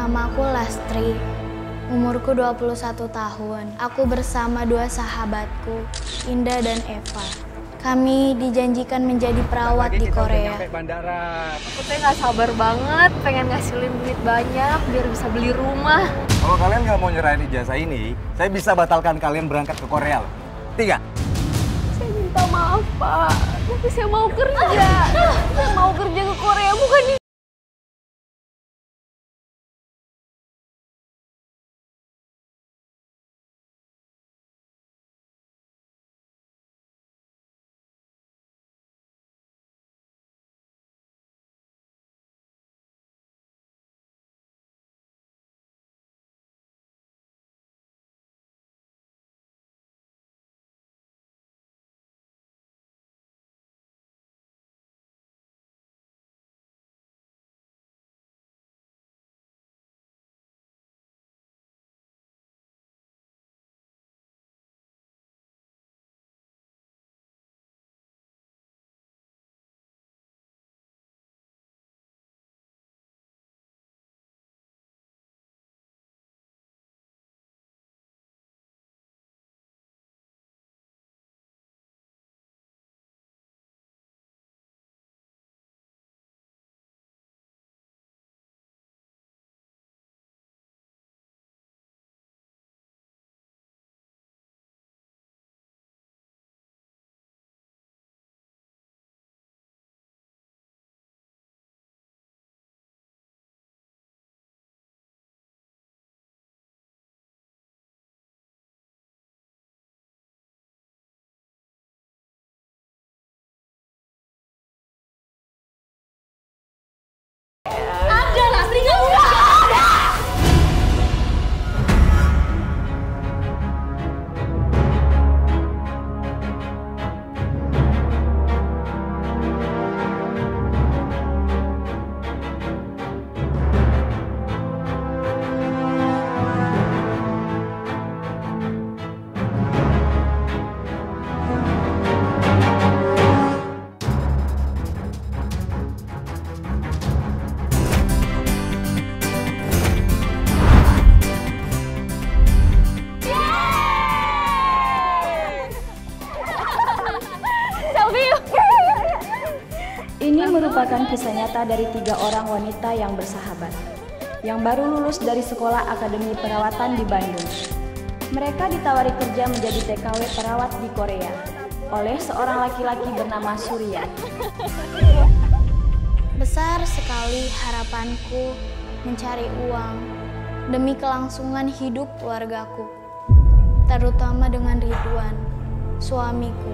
Namaku Lastri, umurku 21 tahun. Aku bersama dua sahabatku, Indah dan Eva. Kami dijanjikan menjadi perawat di Korea. Aku tuh nggak sabar banget, pengen ngasilin duit banyak biar bisa beli rumah. Kalau kalian nggak mau nyerahin ijazah ini, saya bisa batalkan kalian berangkat ke Korea. 3. Saya minta maaf, Pak. Tapi saya mau kerja. Saya mau kerja ke Korea, bukan di... Ini merupakan kisah nyata dari 3 orang wanita yang bersahabat, yang baru lulus dari sekolah akademi perawatan di Bandung. Mereka ditawari kerja menjadi TKW perawat di Korea oleh seorang laki-laki bernama Surya. Besar sekali harapanku mencari uang demi kelangsungan hidup keluargaku, terutama dengan Ridwan, suamiku.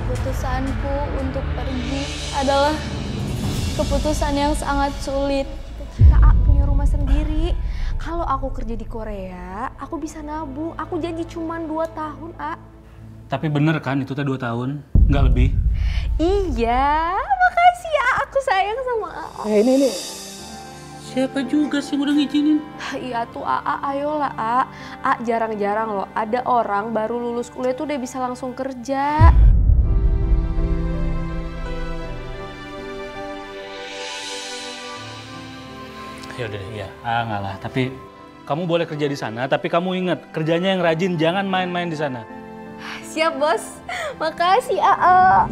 Keputusanku untuk pergi adalah keputusan yang sangat sulit. Kita punya rumah sendiri. Kalau aku kerja di Korea, aku bisa nabung. Aku janji cuma 2 tahun, A. Tapi bener kan itu teh 2 tahun, nggak lebih? Iya, makasih ya. Aku sayang sama A. Ini. Siapa juga sih yang udah ngizinin? Iya tuh A, ayolah A. A jarang-jarang loh ada orang baru lulus kuliah tuh udah bisa langsung kerja. Ya udah deh, ya. Ngalah. Tapi kamu boleh kerja di sana, tapi kamu ingat kerjanya yang rajin, jangan main-main di sana. Siap bos, makasih A.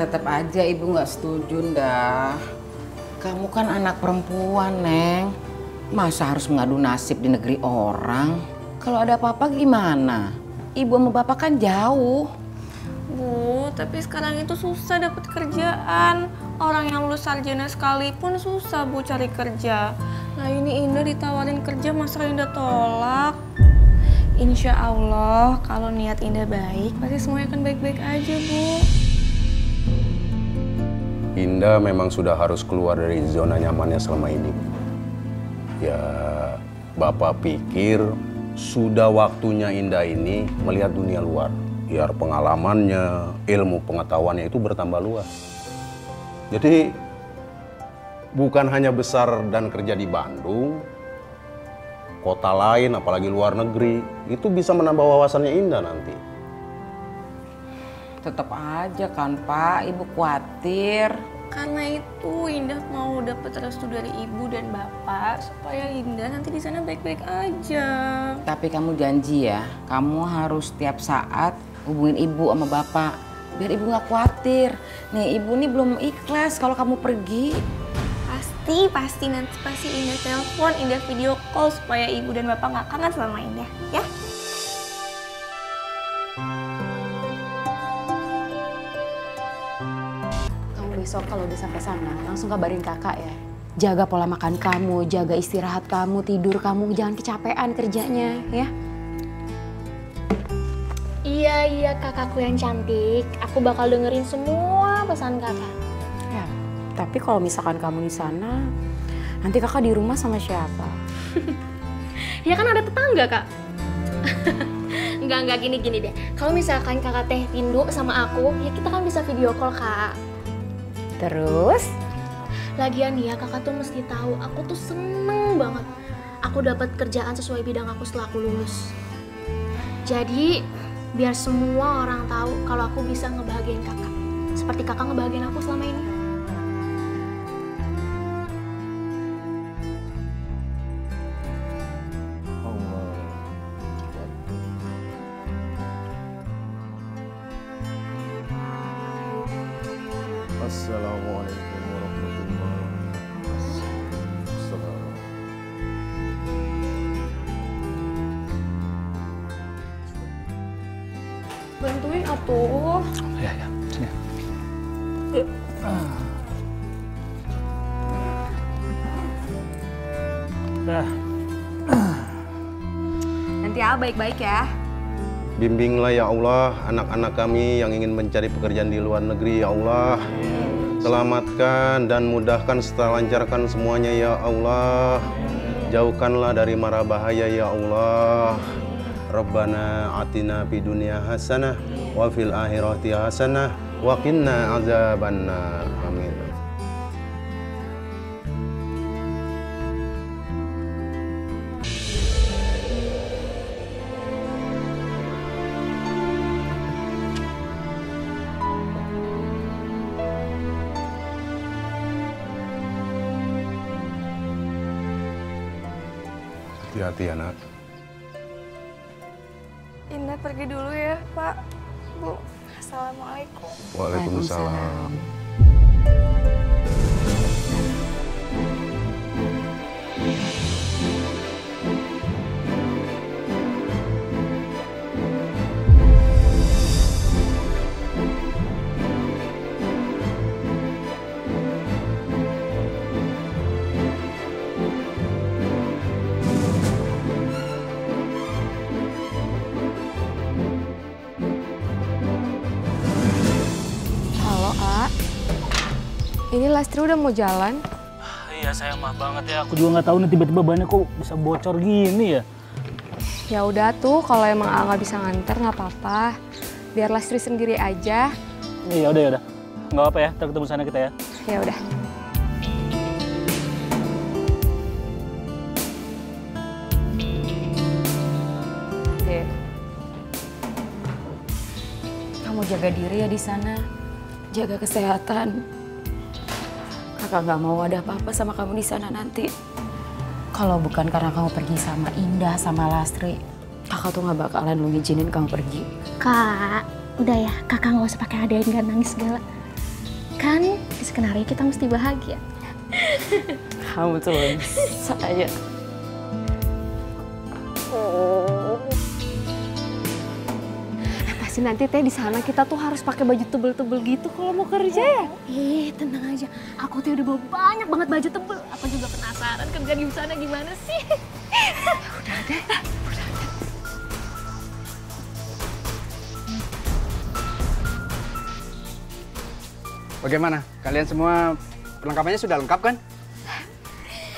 Tetap aja ibu nggak setuju, dah. Kamu kan anak perempuan, Neng. Masa harus mengadu nasib di negeri orang? Kalau ada apa-apa gimana? Ibu sama bapak kan jauh. Bu, tapi sekarang itu susah dapat kerjaan. Orang yang lulus sarjana sekalipun susah Bu cari kerja. Nah ini Indah ditawarin kerja masa Indah tolak. Insya Allah kalau niat Indah baik pasti semuanya akan baik-baik aja Bu. Indah memang sudah harus keluar dari zona nyamannya selama ini. Ya, Bapak pikir sudah waktunya Indah ini melihat dunia luar. Biar pengalamannya, ilmu pengetahuannya itu bertambah luas. Jadi, bukan hanya besar dan kerja di Bandung, kota lain, apalagi luar negeri, itu bisa menambah wawasannya Indah nanti. Tetap aja kan Pak, Ibu khawatir. Karena itu Indah mau dapat restu dari ibu dan bapak supaya Indah nanti di sana baik-baik aja. Tapi kamu janji ya, kamu harus setiap saat hubungin ibu sama bapak. Biar ibu nggak khawatir. Nih ibu nih belum ikhlas kalau kamu pergi. Pasti Indah telepon, Indah video call supaya ibu dan bapak nggak kangen sama Indah, ya? Besok kalau udah sampai sana, langsung kabarin kakak ya. Jaga pola makan kamu, jaga istirahat kamu, tidur kamu, jangan kecapean kerjanya ya. Iya kakakku yang cantik. Aku bakal dengerin semua pesan kakak. Ya, tapi kalau misalkan kamu di sana, nanti kakak di rumah sama siapa? Ya kan ada tetangga kak. Enggak gini deh. Kalau misalkan kakak teh rindu sama aku, ya kita kan bisa video call kak. Terus? Lagian ya kakak tuh mesti tahu, aku tuh seneng banget. Aku dapat kerjaan sesuai bidang aku setelah aku lulus. Jadi biar semua orang tahu kalau aku bisa ngebahagiain kakak. Seperti kakak ngebahagiain aku selama ini. Assalamualaikum warahmatullahi wabarakatuh. Bantuin atuh. Ya, sini. Dah. Nanti baik-baik ya. Bimbinglah ya Allah anak-anak kami yang ingin mencari pekerjaan di luar negeri ya Allah. Selamatkan dan mudahkan serta lancarkan semuanya ya Allah. Jauhkanlah dari mara bahaya ya Allah. Rabbana atina fid dunya hasanah wa fil akhirati hasanah wa qina azabannar. Amin. Hati-hati ya nak. Indah pergi dulu ya, Pak. Bu, Assalamualaikum. Waalaikumsalam. Ini Lastri udah mau jalan. Iya sayang, maaf banget ya. Aku juga nggak tahu nih tiba-tiba bannya kok bisa bocor gini ya. Ya udah tuh, kalau emang A nggak bisa nganter nggak apa-apa. Biar Lastri sendiri aja. Ya udah. Nggak apa ya, ntar ketemu sana kita ya. Ya udah. Oke. Kamu jaga diri ya di sana. Jaga kesehatan. Kakak nggak mau ada apa-apa sama kamu di sana nanti. Kalau bukan karena kamu pergi sama Indah, sama Lastri, kakak tuh nggak bakalan lu ngizinin kamu pergi. Kak, udah ya, kakak nggak usah pakai adain dan nangis segala. Kan di skenario kita mesti bahagia. Kamu tuh bisa aja. Pasti nanti teh di sana kita tuh harus pakai baju tebel-tebel gitu kalau mau kerja ya. Tenang aja, aku tuh udah bawa banyak banget baju tebel. Aku juga penasaran kerja di sana gimana sih. Udah deh. Bagaimana? Kalian semua perlengkapannya sudah lengkap kan?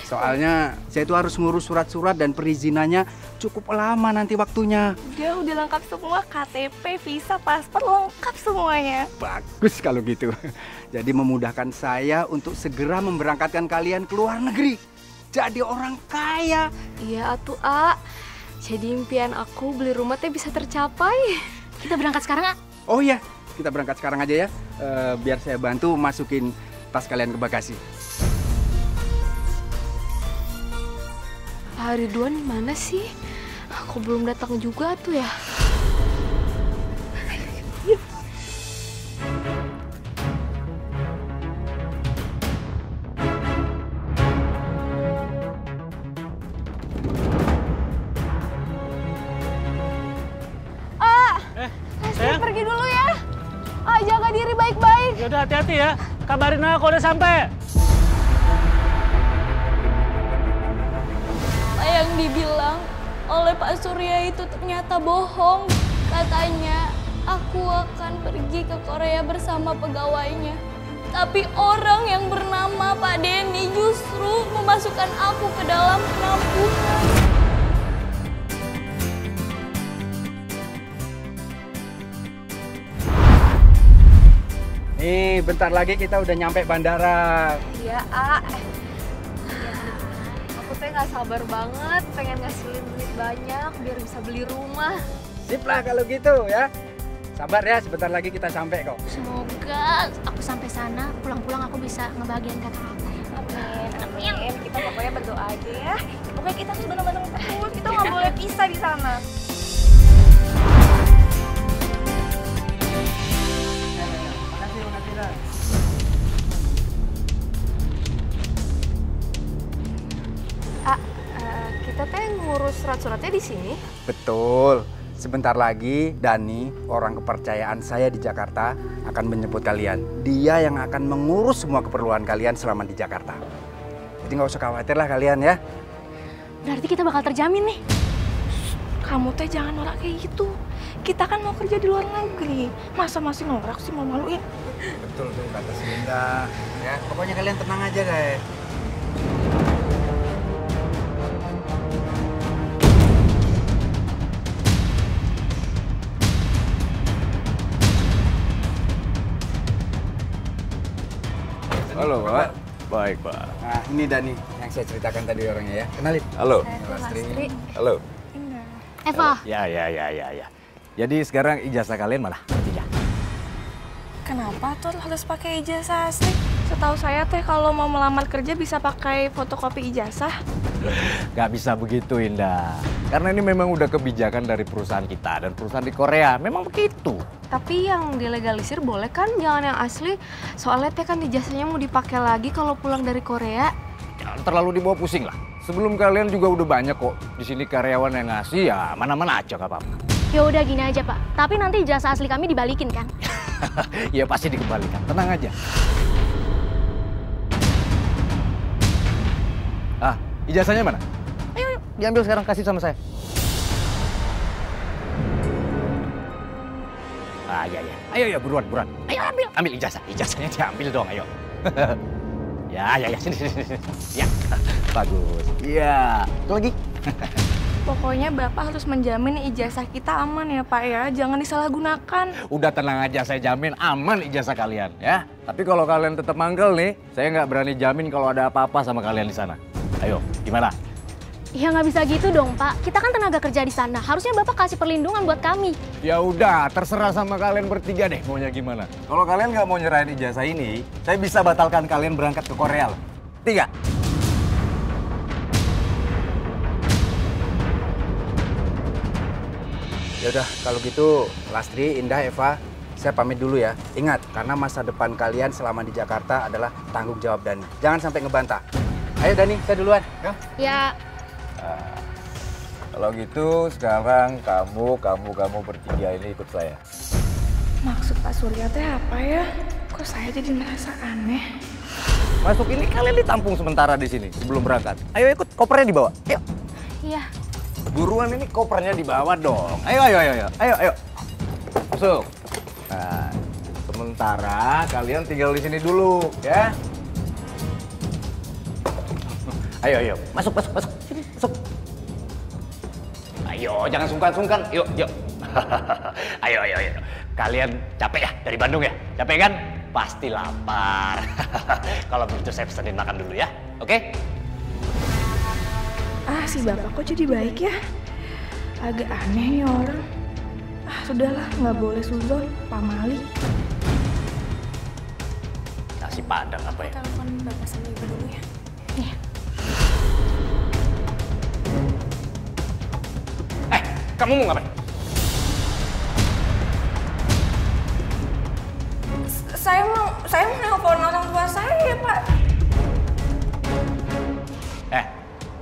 Soalnya saya itu harus ngurus surat-surat dan perizinannya cukup lama nanti waktunya. Udah lengkap semua, KTP, visa, paspor, lengkap semuanya. Bagus kalau gitu. Jadi memudahkan saya untuk segera memberangkatkan kalian ke luar negeri. Jadi orang kaya. Iya atuh A. Jadi impian aku beli rumah teh bisa tercapai. Kita berangkat sekarang, A? Oh iya, kita berangkat sekarang aja ya. Biar saya bantu masukin tas kalian ke bagasi. Pak Ridwan mana sih? Aku belum datang juga tuh ya. Sayang, Pergi dulu ya. Jaga diri baik-baik. yaudah hati-hati ya. Kabarin aku udah sampai. Apa yang dibilang oleh Pak Surya itu ternyata bohong. Katanya aku akan pergi ke Korea bersama pegawainya. Tapi orang yang bernama Pak Denny justru memasukkan aku ke dalam penampungan. Nih, bentar lagi kita udah nyampe bandara. Iya, aku tuh nggak sabar banget, pengen ngasilin duit banyak biar bisa beli rumah. Sip lah kalau gitu ya. Sabar ya, sebentar lagi kita sampai kok. Semoga aku sampai sana, pulang-pulang aku bisa ngebahagiain kakak. Amin. Kita pokoknya berdoa aja ya. Pokoknya kita tuh bener-bener terus, kita nggak boleh pisah di sana. Kita teh ngurus surat-suratnya di sini. Betul. Sebentar lagi Dani, orang kepercayaan saya di Jakarta, akan menjemput kalian. Dia yang akan mengurus semua keperluan kalian selama di Jakarta. Jadi nggak usah khawatir lah kalian ya. Berarti kita bakal terjamin nih. Kamu teh jangan norak kayak gitu. Kita kan mau kerja di luar negeri. Masa masih norak sih, mau maluin? Betul tuh kata Sinda. Ya, pokoknya kalian tenang aja guys. Halo, Pak. Baik, Pak. Nah, ini Dani yang saya ceritakan tadi orangnya ya. Kenalin. Halo. Lastri. Halo. Eva, Ya. Jadi sekarang ijazah kalian mana? Tiga. Kenapa tuh harus pakai ijazah asli? Setahu saya teh kalau mau melamar kerja bisa pakai fotokopi ijazah. Gak bisa begitu, Indah. Karena ini memang udah kebijakan dari perusahaan kita dan perusahaan di Korea. Memang begitu. Tapi yang dilegalisir boleh kan? Jangan yang asli. Soalnya teh kan ijazahnya mau dipakai lagi kalau pulang dari Korea. Jangan terlalu dibawa pusing lah. Sebelum kalian juga udah banyak kok di sini karyawan yang ngasih, ya mana-mana aja gak apa-apa. ya udah gini aja Pak. Tapi nanti ijazah asli kami dibalikin kan? Ya pasti dikembalikan, tenang aja. Ijazahnya mana? Ayo, diambil sekarang, kasih sama saya. Ya. Ayo, buruan. Ayo ambil ijazah. Ijazahnya diambil dong, ayo. Ya, sini. Ya, bagus. Iya, itu lagi. Pokoknya Bapak harus menjamin ijazah kita aman ya Pak ya. Jangan disalahgunakan. Udah tenang aja, saya jamin aman ijazah kalian ya. Tapi kalau kalian tetap mangkel nih, saya nggak berani jamin kalau ada apa-apa sama kalian di sana. Ayo, gimana? Ya nggak bisa gitu dong Pak. Kita kan tenaga kerja di sana. Harusnya Bapak kasih perlindungan buat kami. Ya udah, terserah sama kalian bertiga deh maunya gimana. Kalau kalian nggak mau nyerahin ijazah ini, saya bisa batalkan kalian berangkat ke Korea loh. 3. Ya udah, kalau gitu Lastri, Indah, Eva, saya pamit dulu ya. Ingat, karena masa depan kalian selama di Jakarta adalah tanggung jawab Dani. Jangan sampai ngebantah. Ayo Dani, saya duluan. Ya, Kalau gitu sekarang kamu bertiga ini ikut saya. Maksud Pak Surya teh apa ya? Kok saya jadi merasa aneh? Masuk ini kalian ditampung sementara di sini sebelum berangkat. Ayo ikut, kopernya dibawa. Ayo. iya. Buruan ini kopernya dibawa dong. Ayo. Masuk. Nah, sementara kalian tinggal di sini dulu, ya. Ayo. Masuk. Sini, masuk. Ayo, jangan sungkan-sungkan. Yuk. Ayo. Kalian capek ya dari Bandung ya? Capek kan? Pasti lapar. Kalau begitu saya pesenin makan dulu ya. Oke? Si Bapak kok jadi baik ya? Agak aneh nih orang. Sudahlah, nggak boleh suzon, pamali. Nasi Padang apa ya? Telepon bapak sama ibu dulu ya. Iya. Kamu mau ngapain? Saya mau nelpon orang tua saya, Pak.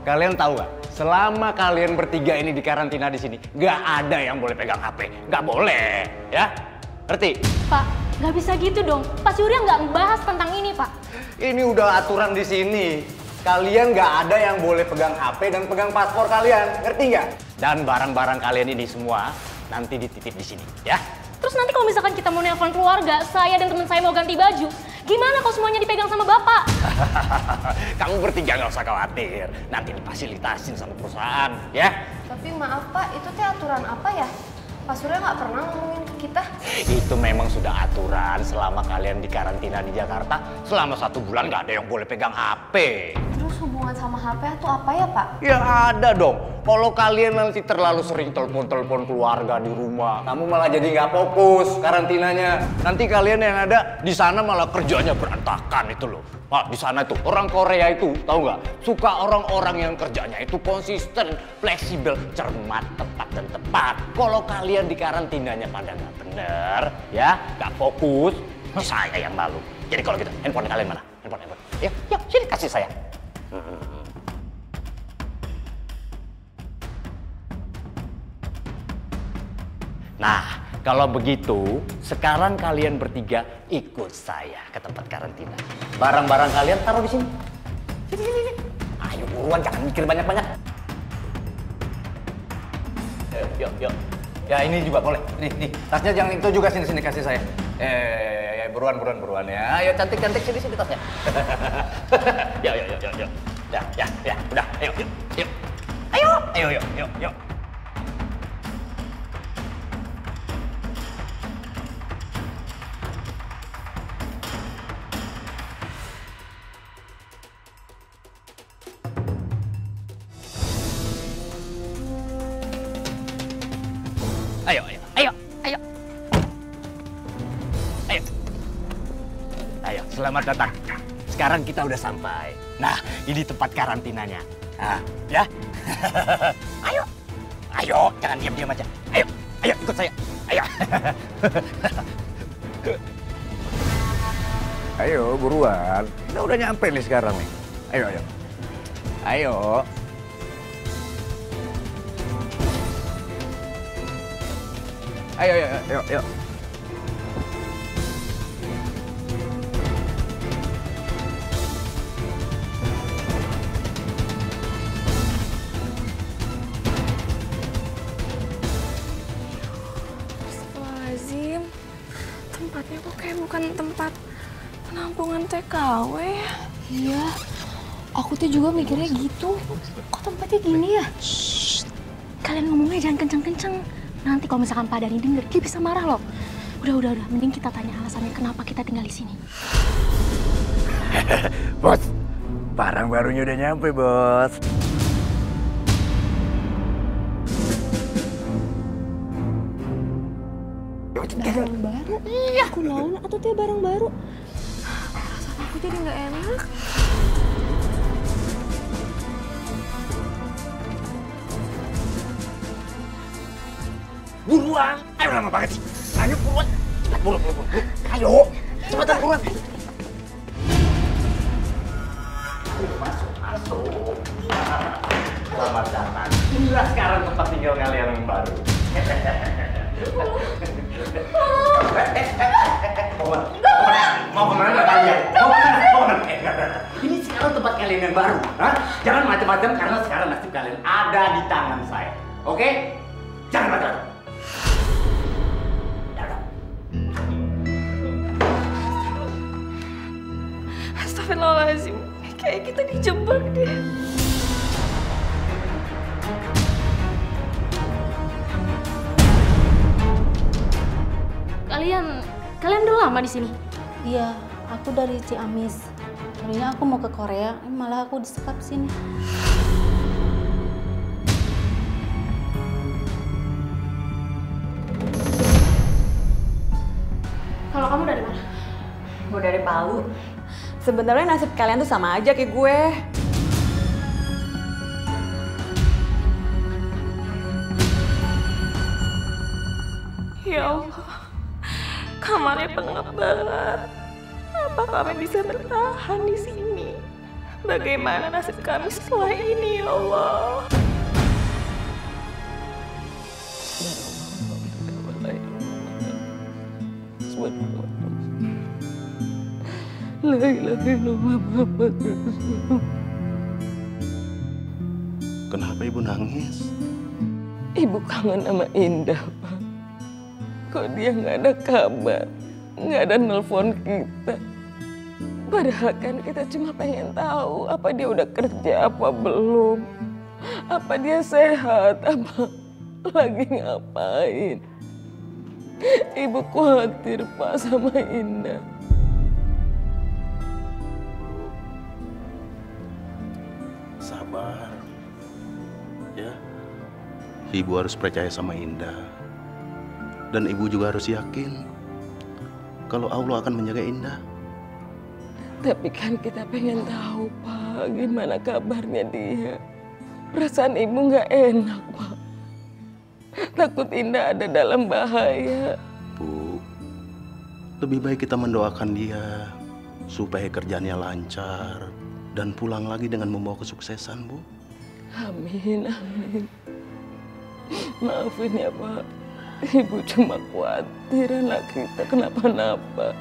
Kalian tahu nggak? Selama kalian bertiga ini di karantina di sini, nggak ada yang boleh pegang HP. Nggak boleh, ya? Ngerti? Pak, nggak bisa gitu dong. Pak Surya nggak ngebahas tentang ini, Pak. Ini udah aturan di sini. Kalian nggak ada yang boleh pegang HP dan pegang paspor kalian. Ngerti nggak? Dan barang-barang kalian ini semua nanti dititip di sini, ya? Terus nanti kalau misalkan kita mau nelpon keluarga, saya dan teman saya mau ganti baju, gimana kalau semuanya dipegang sama Bapak? Kamu bertiga nggak usah khawatir. Nanti difasilitasin sama perusahaan, ya? Tapi maaf Pak, itu teh aturan apa ya? Pak Surya nggak pernah ngomongin ke kita. Itu memang sudah aturan selama kalian di karantina di Jakarta. Selama 1 bulan nggak ada yang boleh pegang HP. Terus hubungan sama HP itu apa ya Pak? Ya ada dong. Kalau kalian nanti terlalu sering telepon-telepon keluarga di rumah, kamu malah jadi nggak fokus karantinanya. Nanti kalian yang ada di sana malah kerjanya berantakan itu loh. Nah, di sana tuh orang Korea itu tahu nggak? Suka orang-orang yang kerjanya itu konsisten, fleksibel, cermat, tepat dan tepat. Kalau kalian di karantinanya pada nggak bener, ya nggak fokus, saya yang malu. Jadi kalau gitu, handphone kalian mana? Handphone. Yuk, sini kasih saya. Nah, kalau begitu, sekarang kalian bertiga ikut saya ke tempat karantina. Barang-barang kalian taruh di sini. Sini. Ayo buruan, jangan mikir banyak-banyak. Yuk. Ya ini juga boleh. Nih, tasnya jangan itu juga sini kasih saya. Buruan ya. Ayo cantik sini tasnya. Yuk. Ya, udah. Ayo. Yuk. Ayo, selamat datang. Sekarang kita udah sampai. Nah, ini tempat karantinanya. Nah, ya. Ayo, jangan diam-diam aja. Ayo, ikut saya. Ayo. Ayo, buruan. Kita udah nyampe nih sekarang nih. Ayo. Ayo. Astagfirullahaladzim, tempatnya kok kayak bukan tempat penampungan TKW ya? Iya, aku tuh juga mikirnya gitu. Kok tempatnya gini ya? Shh, kalian ngomongnya jangan kenceng-kenceng. Nanti kalau misalkan Pak Dhani denger, dia bisa marah loh. Udah. Mending kita tanya alasannya kenapa kita tinggal di sini. Bos, barang barunya udah nyampe, Bos. Barang baru? Iya. Aku naon atau teh barang baru? Perasaan aku jadi nggak enak. Buruan. Ayo, lama banget sih. Ayo, buruan. Cepat, buru. Ayo, cepetan buruan. Masuk. Selamat datang. Inilah sekarang tempat tinggal kalian yang baru. Mau kemana kalian? Mau kemana? Ini sekarang tempat kalian yang baru. Hah? Jangan macam-macam karena sekarang nasib kalian ada di tangan saya. Oke? Jangan macam-macam. Astagfirullahaladzim, kayak kita dijebak deh. Kalian udah lama di sini? Iya, aku dari Ciamis. Tadinya aku mau ke Korea, malah aku disekap sini. Kalau kamu dari mana? Gue dari Palu. Sebenarnya nasib kalian tuh sama aja kayak gue. Ya Allah, kamarnya pengap banget. Apa kami bisa bertahan di sini? Bagaimana nasib kami setelah ini, ya Allah? Kenapa ibu nangis? Ibu kangen sama Indah, Pak. Kok dia nggak ada kabar, nggak ada nelpon kita. Padahal kan kita cuma pengen tahu apa dia udah kerja apa belum, apa dia sehat, apa lagi ngapain. Ibu khawatir, Pak, sama Indah. Sabar, ya. Ibu harus percaya sama Indah. Dan ibu juga harus yakin kalau Allah akan menjaga Indah. Tapi kan kita pengen tahu, Pak, gimana kabarnya dia. Perasaan ibu nggak enak, Pak. Takut Indah ada dalam bahaya. Bu, lebih baik kita mendoakan dia supaya kerjaannya lancar dan pulang lagi dengan membawa kesuksesan, Bu. Amin, amin. Maafin ya, Pak. Ibu cuma khawatir anak kita kenapa-napa.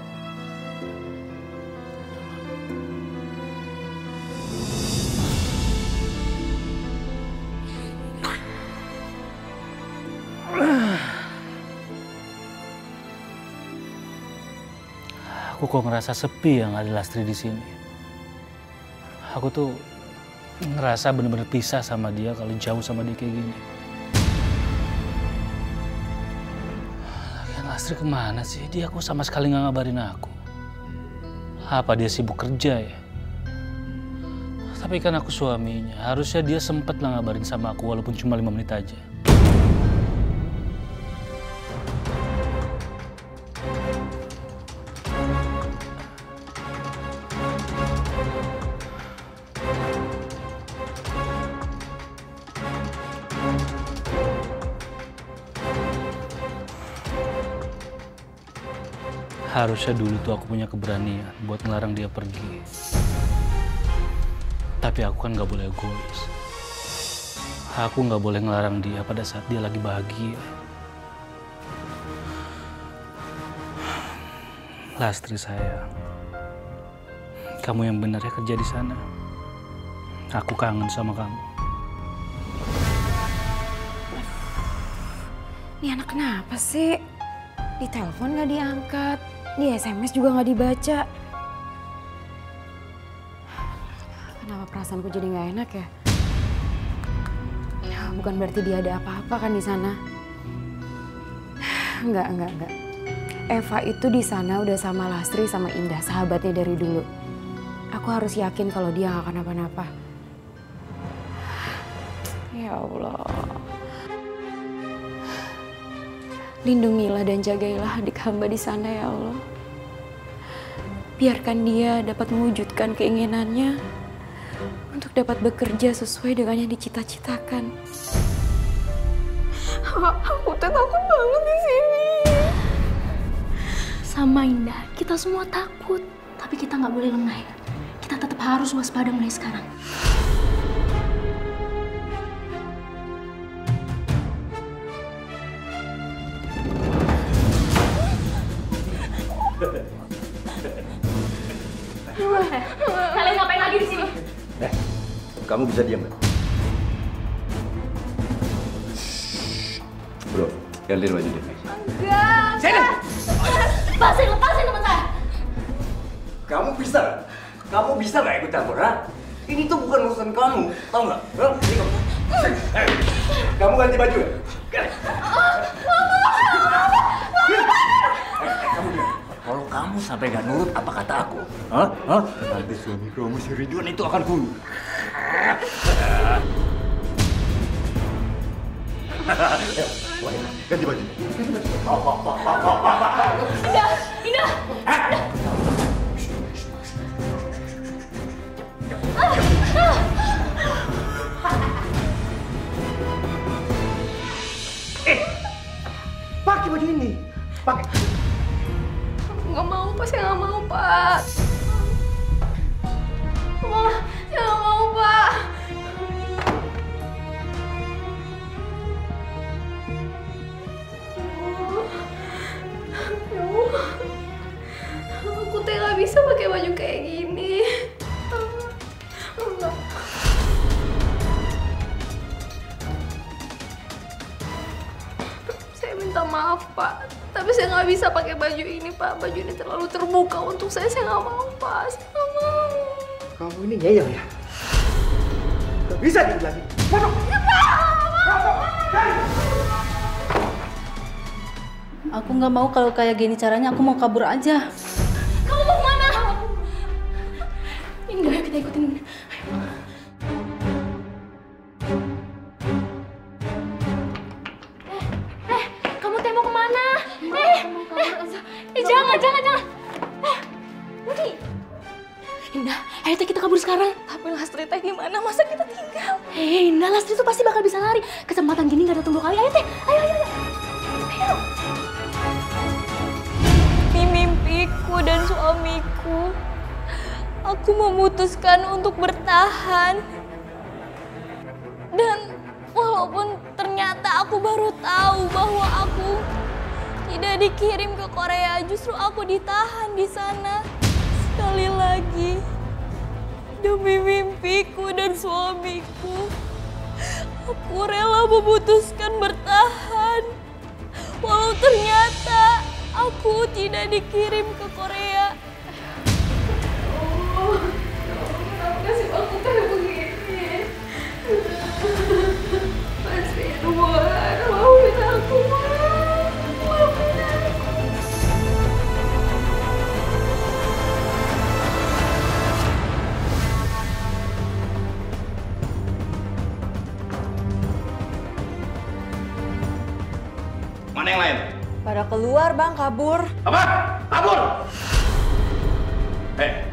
Aku kok ngerasa sepi ya nggak ada Lastri di sini. Aku tuh ngerasa bener-bener pisah sama dia kalau jauh sama dia kayak gini. Lastri kemana sih? Dia kok sama sekali nggak ngabarin aku. Apa dia sibuk kerja ya? Tapi kan aku suaminya, harusnya dia sempet lah ngabarin sama aku walaupun cuma 5 menit aja. Harusnya dulu tuh aku punya keberanian buat ngelarang dia pergi. Tapi aku kan nggak boleh egois. Aku nggak boleh ngelarang dia pada saat dia lagi bahagia. Lastri sayang, kamu yang benar ya kerja di sana. Aku kangen sama kamu. Ini anak kenapa sih? Di telepon nggak diangkat. Di SMS juga nggak dibaca. Kenapa perasaanku jadi nggak enak ya? Bukan berarti dia ada apa-apa kan di sana? Enggak. Eva itu di sana udah sama Lastri sama Indah, sahabatnya dari dulu. Aku harus yakin kalau dia nggak kenapa-napa. Ya Allah. Lindungilah dan jagailah adik hamba di sana ya Allah. Biarkan dia dapat mewujudkan keinginannya untuk dapat bekerja sesuai dengan yang dicita-citakan. Aku takut banget di sini. Sama Indah, kita semua takut. Tapi kita nggak boleh lengah ya. Kita tetap harus waspada mulai sekarang. Kalian ngapain lagi di sini? Kamu bisa diam nggak? Bro, gantiin baju dia. Enggak. Sini. Lepasin teman saya. Kamu bisa nggak? Kamu bisa nggak ikut campur, ha? Ini tuh bukan urusan kamu, tau nggak? Ini kamu. Kamu ganti baju ya? Kamu bilang, kalau kamu sampai nggak nurut apa kata aku, nanti suami kamu si Ridwan itu akan bunuh. Ganti baju. Indah. Pakai baju ini. Pakai. Nggak mau, Pak. Saya nggak mau, Pak. Oh, saya nggak mau, Pak. Aku teh nggak bisa pakai baju kayak gini. Enggak. Saya minta maaf, Pak. Tapi saya nggak bisa pakai baju ini, Pak. Baju ini terlalu terbuka untuk saya. Saya nggak mau, Pak. Saya nggak mau. Kamu ini ngeyel ya? Gak bisa dibilangin. Masuk. Aku nggak mau kalau kayak gini caranya, aku mau kabur aja. Kamu mau kemana? Indah, ayo kita ikutin Indah. Kamu teh mau kemana? Jangan. Budi. Indah, ayo teh kita kabur sekarang. Tapi Lastri teh gimana? Masa kita tinggal? Indah, Lastri tuh pasti bakal bisa lari. Kesempatan gini gak datang 2 kali. Ayo teh, ayo. Ini mimpiku dan suamiku. Aku memutuskan untuk bertahan. Dan walaupun ternyata aku baru tahu bahwa aku tidak dikirim ke Korea, justru aku ditahan di sana. Sekali lagi, demi mimpiku dan suamiku, aku rela memutuskan bertahan. Walau ternyata aku tidak dikirim ke Korea. Oh, kenapa kasih aku kayak begini? Mas Ridwan, maafin aku, Mas. Maafin aku. Mana yang lain? Pada keluar, Bang, kabur. Apa? Kabur!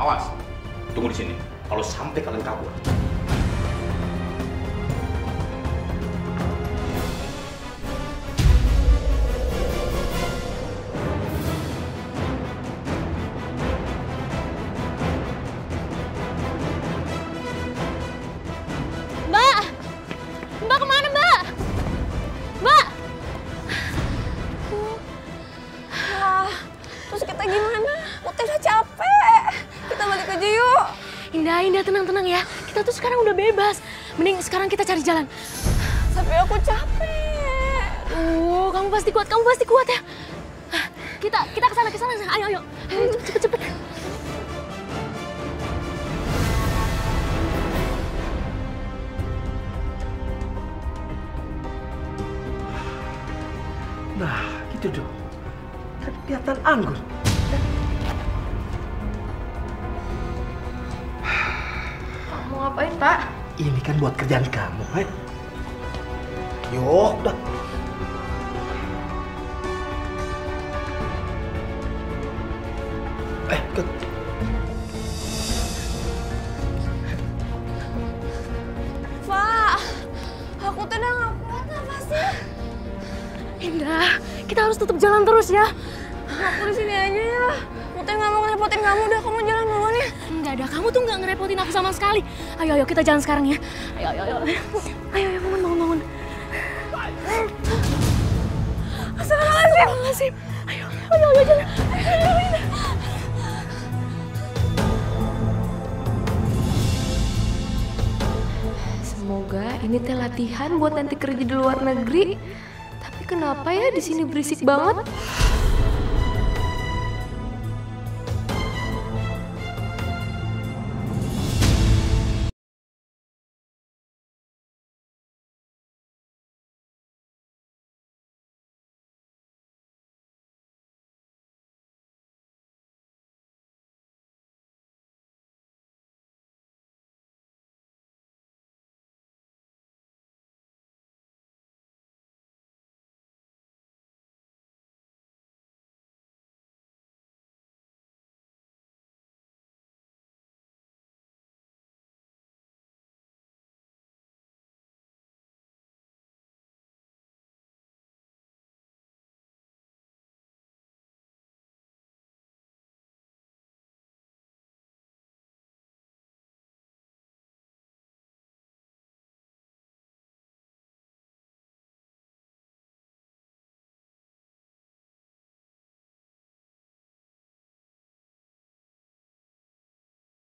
Awas. Tunggu di sini. Kalau sampai kalian kabur. Mbak kemana, Mbak? Mbak! Terus kita gimana? Putih udah capek. Kita balik aja yuk. Indah, tenang ya. Kita tuh sekarang udah bebas. Mending sekarang kita cari jalan. Tapi aku capek. Kamu pasti kuat ya. Kita kesana. Ayo, cepet. Nah, gitu dong. Kan kelihatan anggun. Kamu ngapain, Pak? Ini kan buat kerjaan kamu, hai. Yuk, dah. Ikut. Pak, aku tuh udah nggak kuat nafasnya. Indah, kita harus tetap jalan terus ya. Aku di sini aja ya. Putih nggak mau ngerepotin kamu, udah kamu jalan duluan ya. Enggak ada, kamu tuh nggak ngerepotin aku sama sekali. Ayo kita jalan sekarang ya. Ayo. Ayo, bangun. Astagfirullahaladzim. Ayo, jalan. Semoga ini teh latihan buat nanti kerja di luar negeri. Tapi kenapa ya di sini berisik banget?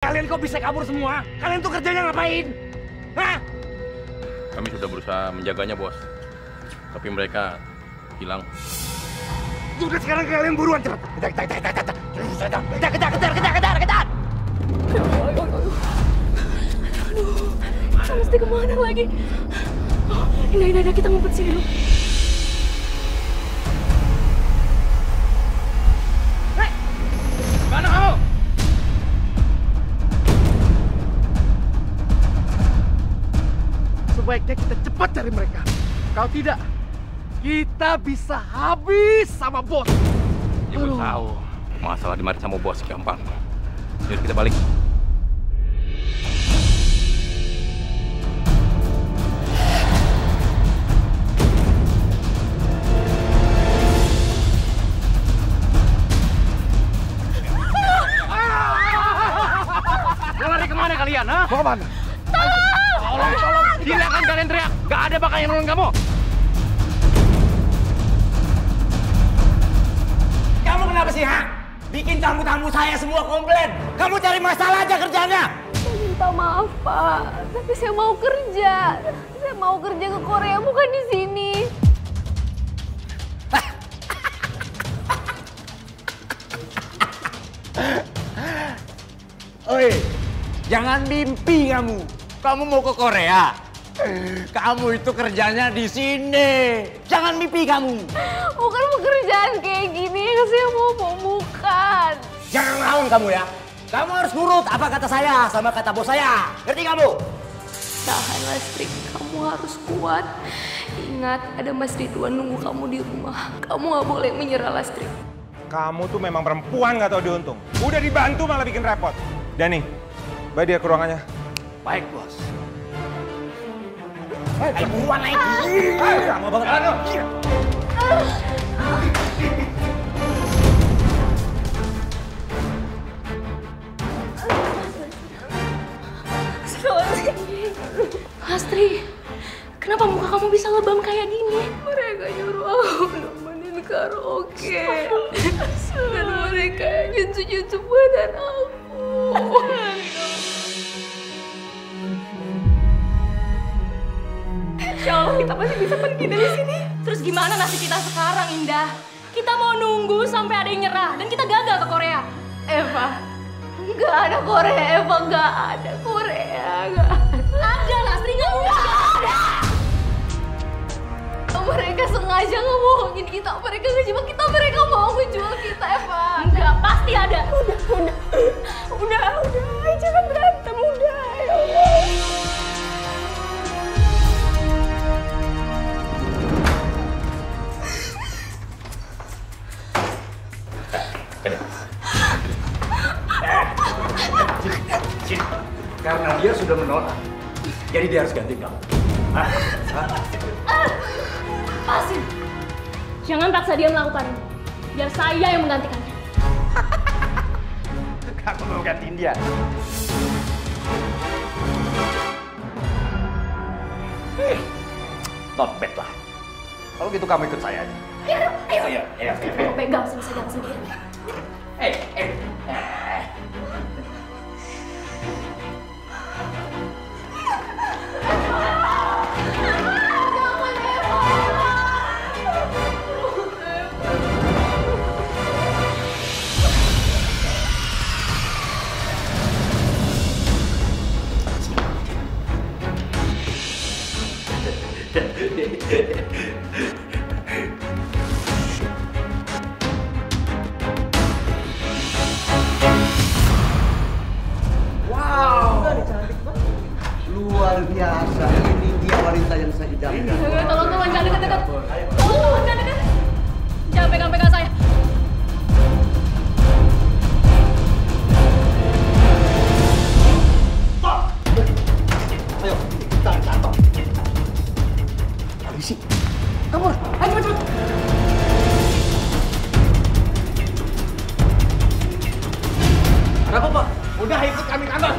Kalian kok bisa kabur semua? Kalian tuh kerjanya ngapain? Hah? Kami sudah berusaha menjaganya, Bos. Tapi mereka hilang. Udah sekarang kalian buruan cepat. Kejar. Aduh, kita mesti kemana lagi? Oh, Indah, kita ngumpet sini dulu. Hei! Mana kamu? Sebaiknya kita cepat cari mereka. Kalau tidak, kita bisa habis sama bos. Ibu tahu, masalah dimarahin sama bos gampang. Yuk kita balik. Lari kemana kalian, ha? Mau kemana? Tolong! Silakan kalian teriak. Gak ada bakal yang nolong kamu. Kamu kenapa sih, ha? Bikin tamu-tamu saya semua komplain. Kamu cari masalah aja kerjanya. Saya minta maaf, Pak. Tapi saya mau kerja. Saya mau kerja ke Korea, bukan di sini. Oi, jangan mimpi kamu. Kamu mau ke Korea. Kamu itu kerjanya di sini. Jangan mimpi kamu. Bukan pekerjaan kayak gini yang saya mau, bukan. Jangan ngelawan kamu ya. Kamu harus nurut apa kata saya sama kata bos saya. Ngerti kamu? Tahan, Lastri. Kamu harus kuat. Ingat, ada Mas Ridwan nunggu kamu di rumah. Kamu gak boleh menyerah, Lastri. Kamu tuh memang perempuan gak tau diuntung. Udah dibantu malah bikin repot. Dani, bawa dia ke ruangannya. Baik, bos. Ayo buruan naik. Lama banget. Lastri, kenapa muka kamu bisa lebam kayak gini? Mereka nyuruh aku nemenin karaoke. Dan mereka nyuci-nyuci badan aku. Ya Allah, kita pasti bisa pergi dari sini. Terus gimana nasib kita sekarang, Indah? Kita mau nunggu sampai ada yang nyerah dan kita gagal ke Korea. Eva, nggak ada Korea. Eva, nggak ada Korea. Nggak ada, Lastri, nggak ada. Mereka sengaja ngebohongin kita. Mereka ngejebak kita. Mereka mau ngejual kita, Eva. Enggak, pasti ada. Udah. Jangan berantem, udah. Ya Allah. Karena dia sudah menolak, jadi dia harus ganti kamu. Pasin. Jangan paksa dia melakukan ini. Biar saya yang menggantikannya. Kamu mau gantiin dia? Not bad lah. Kalau gitu kamu ikut saya aja. Ayo. Pegang saya sendiri. Wow, luar biasa. Ini dia wanita yang saya idamkan. Tolong jangan dekat-dekat. Tolong jangan dekat. Jangan pegang-pegang saya. Ayo, kita jatuh. Polisi, kabur. Ayo cepet. Kenapa, Pak? Udah ikut kami kantor.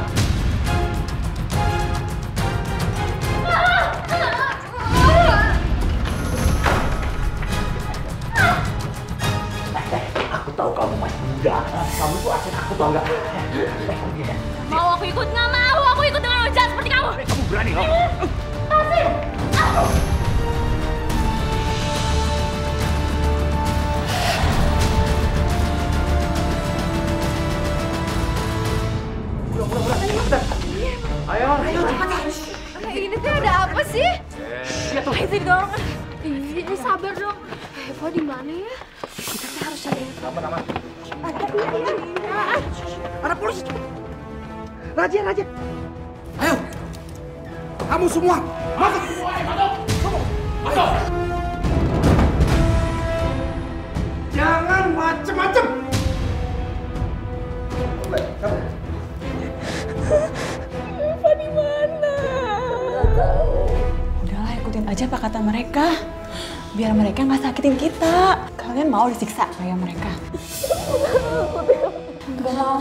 Berani kau? Ayo cepat. Ini tuh ada apa sih? Ayo didorong. Ini sabar dong. Eva di mana ya? Kita tuh harus cari Eva. Aman. Ada polisi. Raja. Ayo. Kamu semua masuk. Masuk. Jangan macem-macem. Eva di mana? Udahlah, ikutin aja apa kata mereka. Biar mereka nggak sakitin kita. Kalian mau disiksa kayak mereka? Gak mau.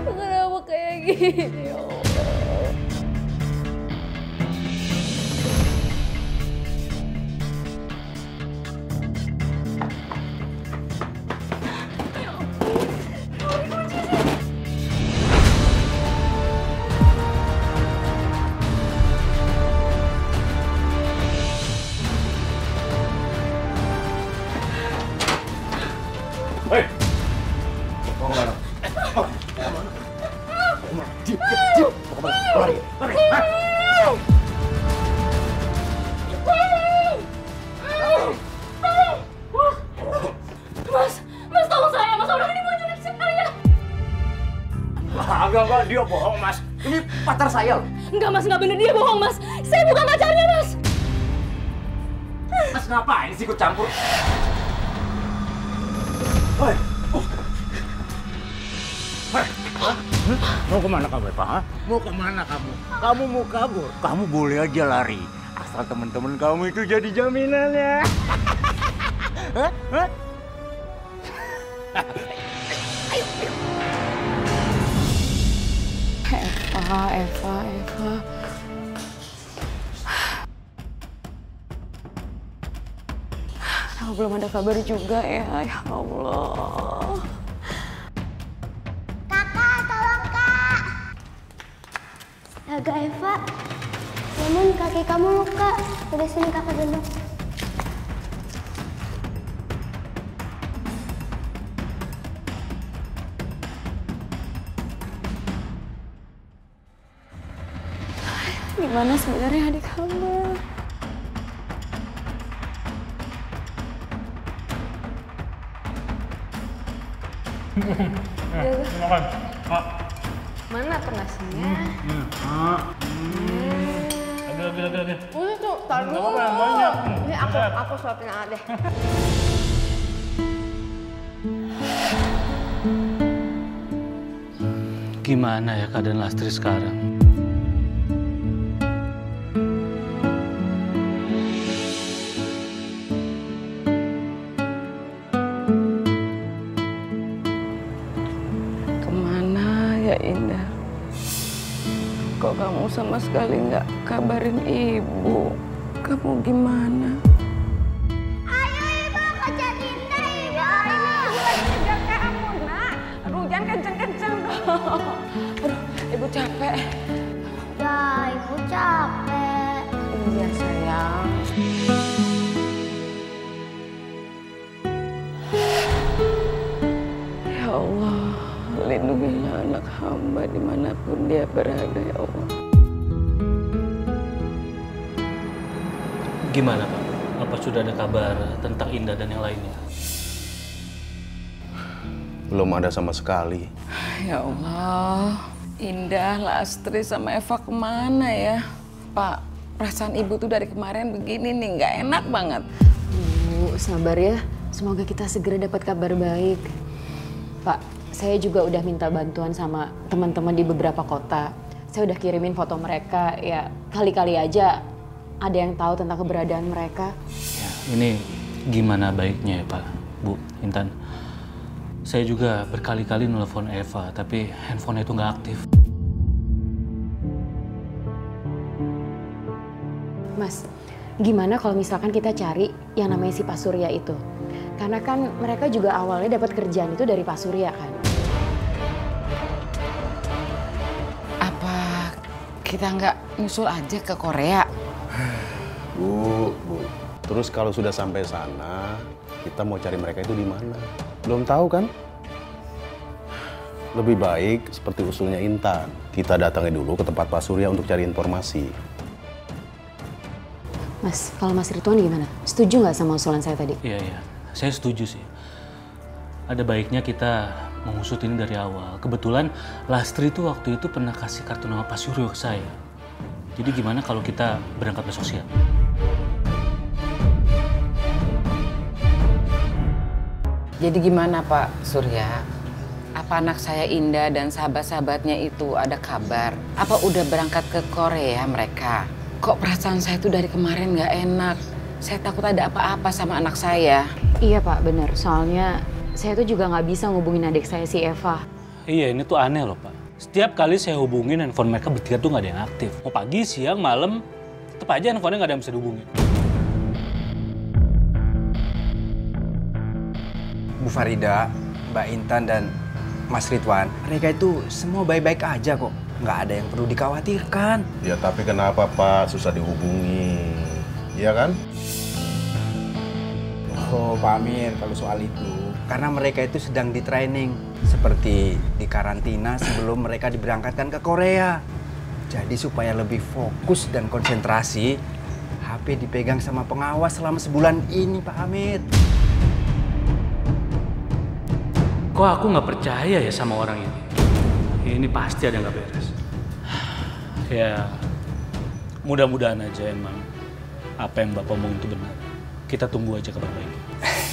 Kenapa kayak gini? Ya Allah. Mas tolong saya, Mas. Orang ini mau nyulik saya. Enggak, dia bohong, Mas. Ini pacar saya loh. Enggak, Mas, enggak bener, dia bohong, Mas. Saya bukan pacarnya, Mas. Mas ngapain sih ikut campur? Mau kemana kamu, Pak? Mau kemana kamu? Kamu mau kabur? Kamu boleh aja lari. Asal teman-teman kamu itu jadi jaminannya. Eva. Aku belum ada kabar juga ya Allah. Kakak, tolong Kak. Agak Eva, namun kaki kamu luka. Udah sini Kakak gendong. Gimana sebenarnya adik kamu? Makan. Mana nasinya? Lagi. Udah tuh, tar dulu. Banyak. Ini aku suapin deh. Gimana ya keadaan Lastri sekarang? Kemana ya Indah? Kok kamu sama sekali nggak kabarin ibu? Kamu gimana? Ayo Ibu, kejar Dinda Ibu. Ibu lagi ngejar kamu nak. Aduh jangan kenceng-kenceng dong. Aduh ibu capek. Ya Ibu capek. Iya sayang. Ya Allah, lindungilah anak hamba dimanapun dia berada ya Allah. Gimana Pak? Apa sudah ada kabar tentang Indah dan yang lainnya? Belum ada sama sekali. Ya Allah, Indah, Lastri sama Eva kemana ya? Pak, perasaan ibu tuh dari kemarin begini nih, nggak enak banget. Bu, sabar ya. Semoga kita segera dapat kabar baik. Pak, saya juga udah minta bantuan sama teman-teman di beberapa kota. Saya udah kirimin foto mereka, ya kali-kali aja ada yang tahu tentang keberadaan mereka. Ya, ini gimana baiknya ya Pak, Bu, Intan? Saya juga berkali-kali nelfon Eva, tapi handphonenya itu nggak aktif. Mas, gimana kalau misalkan kita cari yang namanya si Pak Surya itu? Karena kan mereka juga awalnya dapat kerjaan itu dari Pak Surya kan? Apa kita nggak nyusul aja ke Korea? Bu. Terus kalau sudah sampai sana, kita mau cari mereka itu di mana? Belum tahu kan? Lebih baik seperti usulnya Intan. Kita datangi dulu ke tempat Pak Surya untuk cari informasi. Mas, kalau Mas Ridwan gimana? Setuju nggak sama usulan saya tadi? Iya. Saya setuju sih. Ada baiknya kita mengusut ini dari awal. Kebetulan Lastri itu waktu itu pernah kasih kartu nama Pak Suryo ke saya. Jadi gimana kalau kita berangkat besok siang? Jadi gimana Pak Surya? Apa anak saya Indah dan sahabat-sahabatnya itu ada kabar? Apa udah berangkat ke Korea mereka? Kok perasaan saya tuh dari kemarin nggak enak? Saya takut ada apa-apa sama anak saya. Iya Pak, bener. Soalnya saya tuh juga nggak bisa ngubungin adik saya si Eva. Iya, ini tuh aneh loh Pak. Setiap kali saya hubungin handphone mereka bertiga tuh nggak ada yang aktif. Mau pagi, siang, malam, tetap aja handphonenya nggak ada yang bisa dihubungin. Bu Farida, Mbak Intan, dan Mas Ridwan, mereka itu semua baik-baik aja kok. Nggak ada yang perlu dikhawatirkan. Ya tapi kenapa Pak susah dihubungi? Iya kan? Oh Pak Amir, kalau soal itu, karena mereka itu sedang di training. Seperti di karantina sebelum mereka diberangkatkan ke Korea. Jadi supaya lebih fokus dan konsentrasi, HP dipegang sama pengawas selama sebulan ini Pak Amir. Kok aku nggak percaya ya sama orang ini? Ini pasti ada nggak beres. Ya, mudah-mudahan aja emang apa yang Bapak omongin itu benar. Kita tunggu aja kabar baik.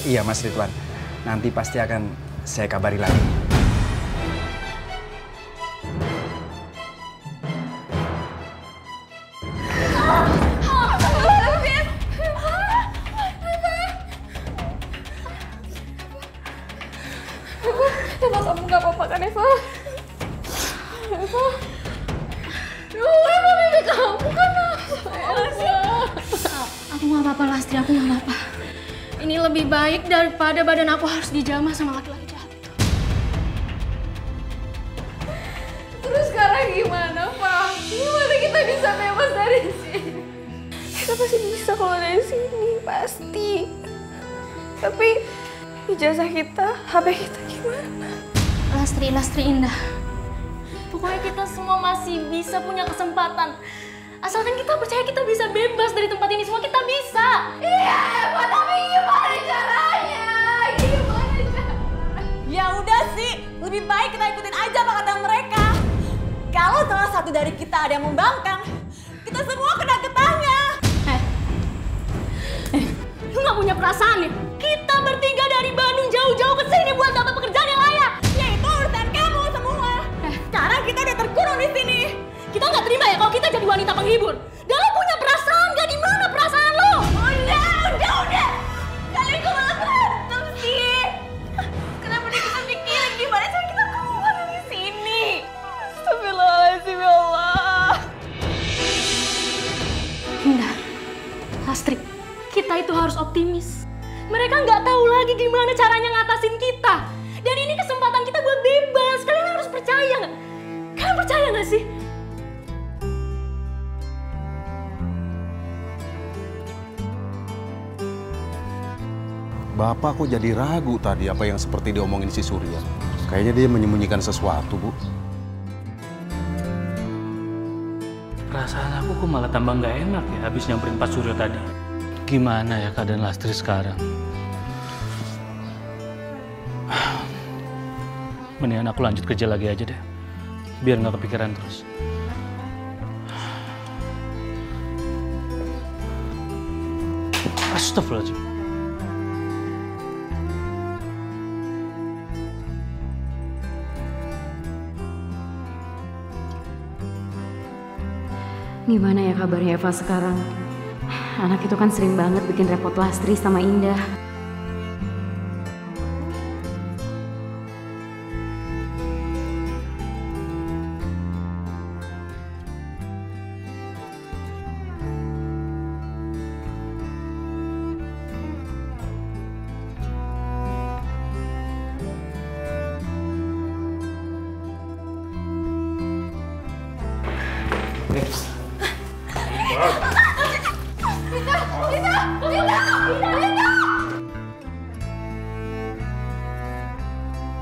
Iya Mas Ridwan, nanti pasti akan saya kabari lagi. Eva, kamu nggak apa-apa kan Eva? Eva, Eva mimpi kamu kan Eva. Aku nggak apa-apa Lastri, aku nggak apa-apa. Ini lebih baik daripada badan aku harus dijamah sama laki-laki jahat itu. Terus sekarang gimana, Pak? Gimana kita bisa bebas dari sini? Kita pasti bisa keluar dari sini, pasti. Tapi ijazah kita, HP kita gimana? Lastri Indah. Pokoknya kita semua masih bisa punya kesempatan. Asalkan kita percaya kita bisa bebas dari tempat ini, semua kita bisa. Iya, Eva, tapi gimana caranya? Gimana caranya? Ya udah sih, lebih baik kita ikutin aja apa kata mereka. Kalau salah satu dari kita ada yang membangkang, kita semua kena getahnya. Lu gak punya perasaan ya? Kita bertiga dari Bandung jauh-jauh ke sini buat dapat pekerjaan yang layak. Ya itu urusan kamu semua. Sekarang kita udah terkurung di sini. Kita nggak terima ya kalau kita jadi wanita penghibur. Dan lo punya perasaan nggak? Di mana perasaan lo? Udah. Kalian kok malah berantem sih? Kenapa nih kita pikirin gimana cara kita keluar dari sini? Astagfirullahaladzim ya Allah. Indah, Lastri, kita itu harus optimis. Mereka nggak tahu lagi gimana caranya ngatasin kita. Dan ini kesempatan kita buat bebas. Kalian harus percaya nggak? Kalian percaya nggak sih? Bapak kok jadi ragu tadi apa yang seperti diomongin si Surya? Kayaknya dia menyembunyikan sesuatu, Bu. Perasaan aku kok malah tambah nggak enak ya habis nyamperin Pak Suryo tadi. Gimana ya keadaan Lastri sekarang? Mendingan aku lanjut kerja lagi aja deh. Biar nggak kepikiran terus. Astagfirullahaladzim. Gimana ya kabarnya Eva sekarang? Anak itu kan sering banget bikin repot Lastri sama Indah.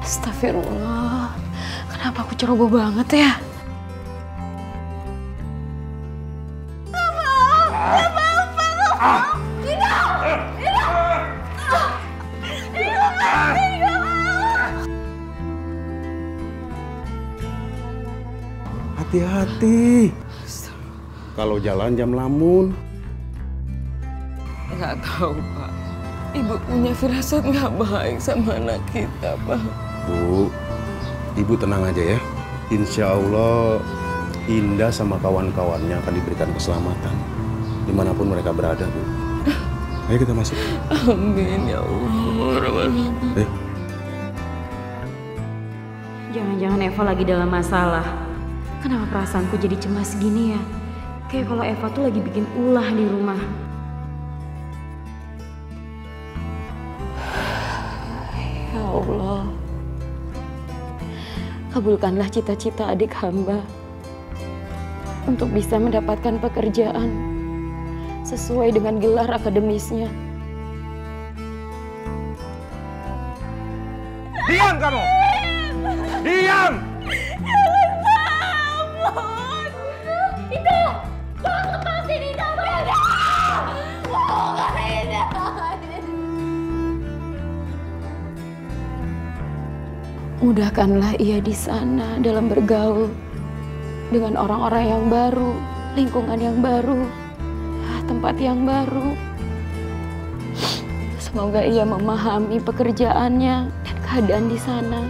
Astagfirullah, kenapa aku ceroboh banget ya? Hati-hati. Kalau jalan jam lamun. Nggak tahu, Pak. Ibu punya firasat nggak baik sama anak kita, Pak. Bu, Ibu tenang aja ya. Insya Allah Indah sama kawan-kawannya akan diberikan keselamatan dimanapun mereka berada, Bu. Ayo kita masuk. Amin ya Allah. Jangan-jangan Eva lagi dalam masalah. Kenapa perasaanku jadi cemas gini ya? Kayak kalau Eva tuh lagi bikin ulah di rumah. Ya Allah, kabulkanlah cita-cita adik hamba untuk bisa mendapatkan pekerjaan sesuai dengan gelar akademisnya. Diam kamu! Diam! Mudahkanlah ia di sana dalam bergaul dengan orang-orang yang baru, lingkungan yang baru, tempat yang baru. Semoga ia memahami pekerjaannya dan keadaan di sana.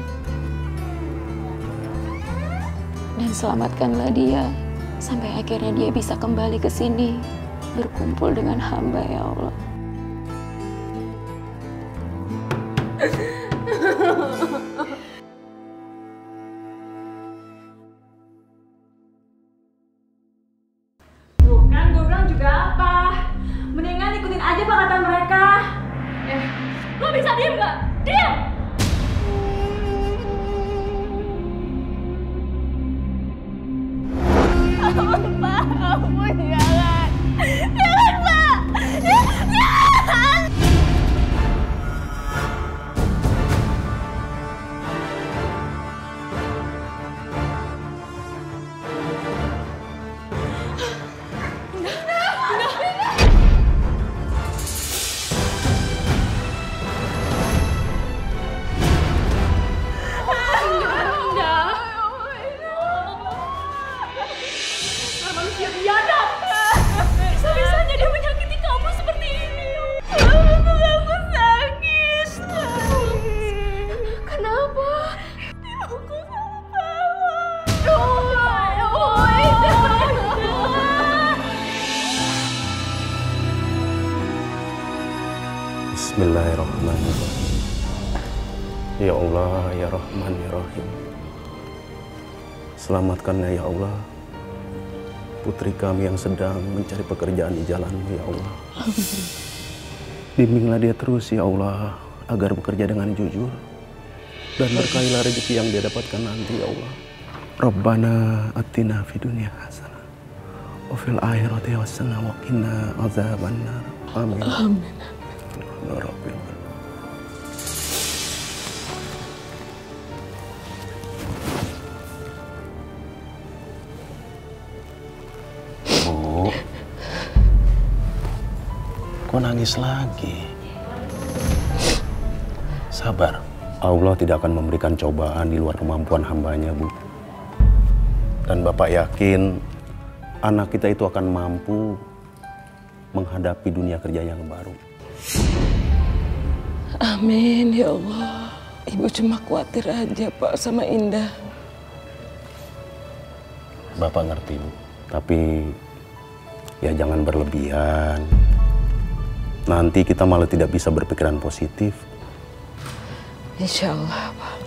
Dan selamatkanlah dia sampai akhirnya dia bisa kembali ke sini berkumpul dengan hamba, ya Allah. Tuh kan gue bilang juga apa? Mendingan ikutin aja apa kata mereka. Lo bisa diem gak? Diem! Pak, ampun, jangan. Jangan, Pak. Jangan. Manusia biadab. Bisa-bisanya dia menyakiti kamu seperti ini. Aku sakit. Kenapa? Ibuku Bismillahirrahmanirrahim. Ya Allah, ya Rahman, ya Rahim. Selamatkanlah ya Allah putri kami yang sedang mencari pekerjaan di jalan-Mu, ya Allah. Bimbinglah dia terus, ya Allah, agar bekerja dengan jujur dan berkailah rezeki yang dia dapatkan nanti, ya Allah. Rabbana atina fid dunya hasanah wa fil akhirati hasanah wa qina adzabannar. Amin. Amin. Ya Rabbil alamin. Kok nangis lagi? Sabar. Allah tidak akan memberikan cobaan di luar kemampuan hambanya, Bu. Dan Bapak yakin anak kita itu akan mampu menghadapi dunia kerja yang baru. Amin ya Allah. Ibu cuma khawatir aja, Pak, sama Indah. Bapak ngerti, Bu. Tapi ya jangan berlebihan. Nanti kita malah tidak bisa berpikiran positif. Insya Allah, Pak.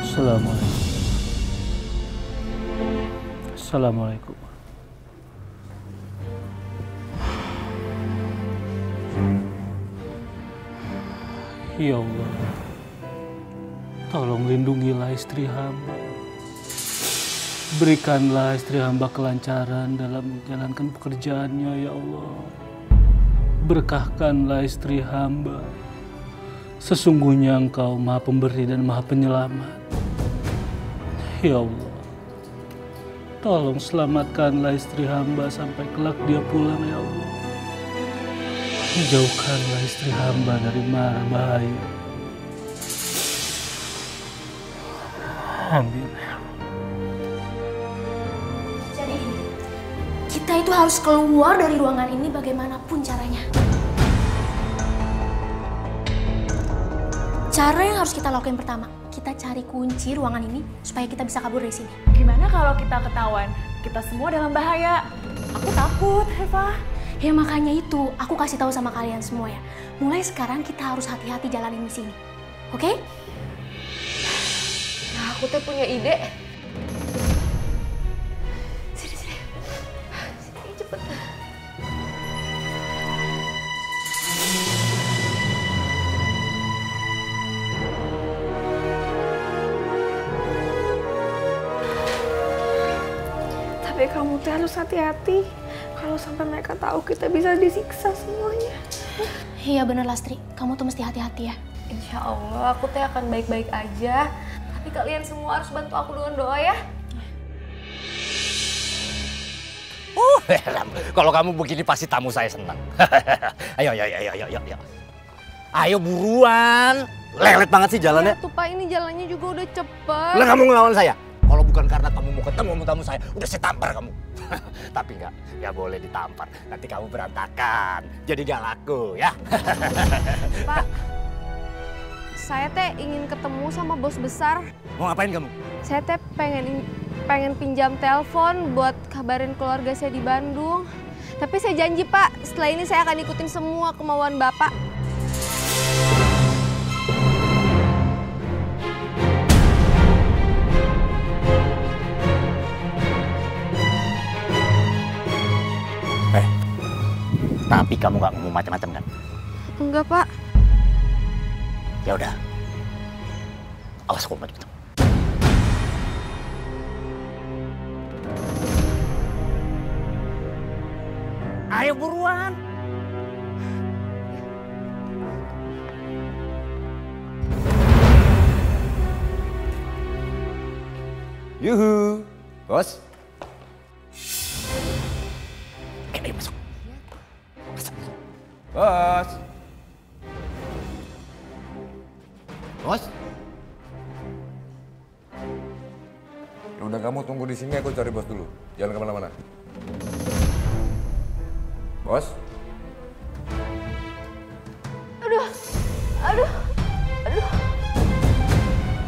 Assalamualaikum. Assalamualaikum. Ya Allah, tolong lindungilah istri hamba. Berikanlah istri hamba kelancaran dalam menjalankan pekerjaannya, ya Allah. Berkahkanlah istri hamba. Sesungguhnya Engkau Maha Pemberi dan Maha Penyelamat. Ya Allah, tolong selamatkanlah istri hamba sampai kelak dia pulang, ya Allah. Jauhkanlah istri hamba dari mara bahaya. Amin. Jadi kita itu harus keluar dari ruangan ini bagaimanapun caranya. Cara yang harus kita lakukan pertama, kita cari kunci ruangan ini supaya kita bisa kabur dari sini. Gimana kalau kita ketahuan? Kita semua dalam bahaya. Aku takut, Eva. Ya makanya itu, aku kasih tahu sama kalian semua ya. Mulai sekarang kita harus hati-hati jalanin di sini. Oke? Nah, aku tuh punya ide. Sini. Sini, cepet. Tapi kamu tuh harus hati-hati. Kalau sampai mereka tahu kita bisa disiksa semuanya. Iya bener Lastri, kamu tuh mesti hati-hati ya. Insya Allah aku tuh akan baik-baik aja. Tapi kalian semua harus bantu aku dengan doa ya. Kalau kamu begini pasti tamu saya senang. Ayo. Ayo buruan. Lelet banget sih jalannya. Tuh Pak, ini jalannya juga udah cepet. Lah kamu ngelawan saya? Kalau bukan karena kamu mau ketemu sama tamu saya, udah saya tampar kamu. Tapi nggak boleh ditampar. Nanti kamu berantakan. Jadi nggak laku ya. Pak, saya teh ingin ketemu sama bos besar. Mau ngapain kamu? Saya teh pengen pinjam telepon buat kabarin keluarga saya di Bandung. Tapi saya janji Pak, setelah ini saya akan ikutin semua kemauan Bapak. Tapi kamu nggak ngomong macam-macam kan? Enggak Pak. Ya udah. Awas kok maju. Ayo buruan. Yuhu, bos. Ayo masuk. Bos. Bos. Ya udah kamu tunggu di sini, aku cari bos dulu. Jangan kemana-mana. Bos. Aduh,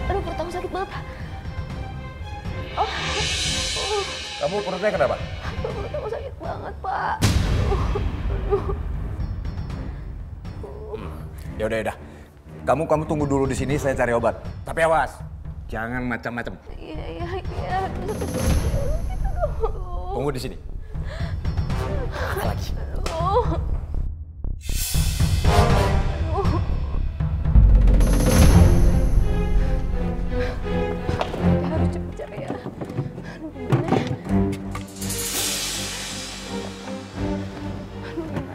perut aku sakit banget. Kamu perutnya kenapa? Perut aku sakit banget Pak. Ya udah. Kamu tunggu dulu di sini, saya cari obat. Tapi awas, jangan macam-macam. Iya. Tunggu di sini. Apa lagi? Harus cepet cari ya.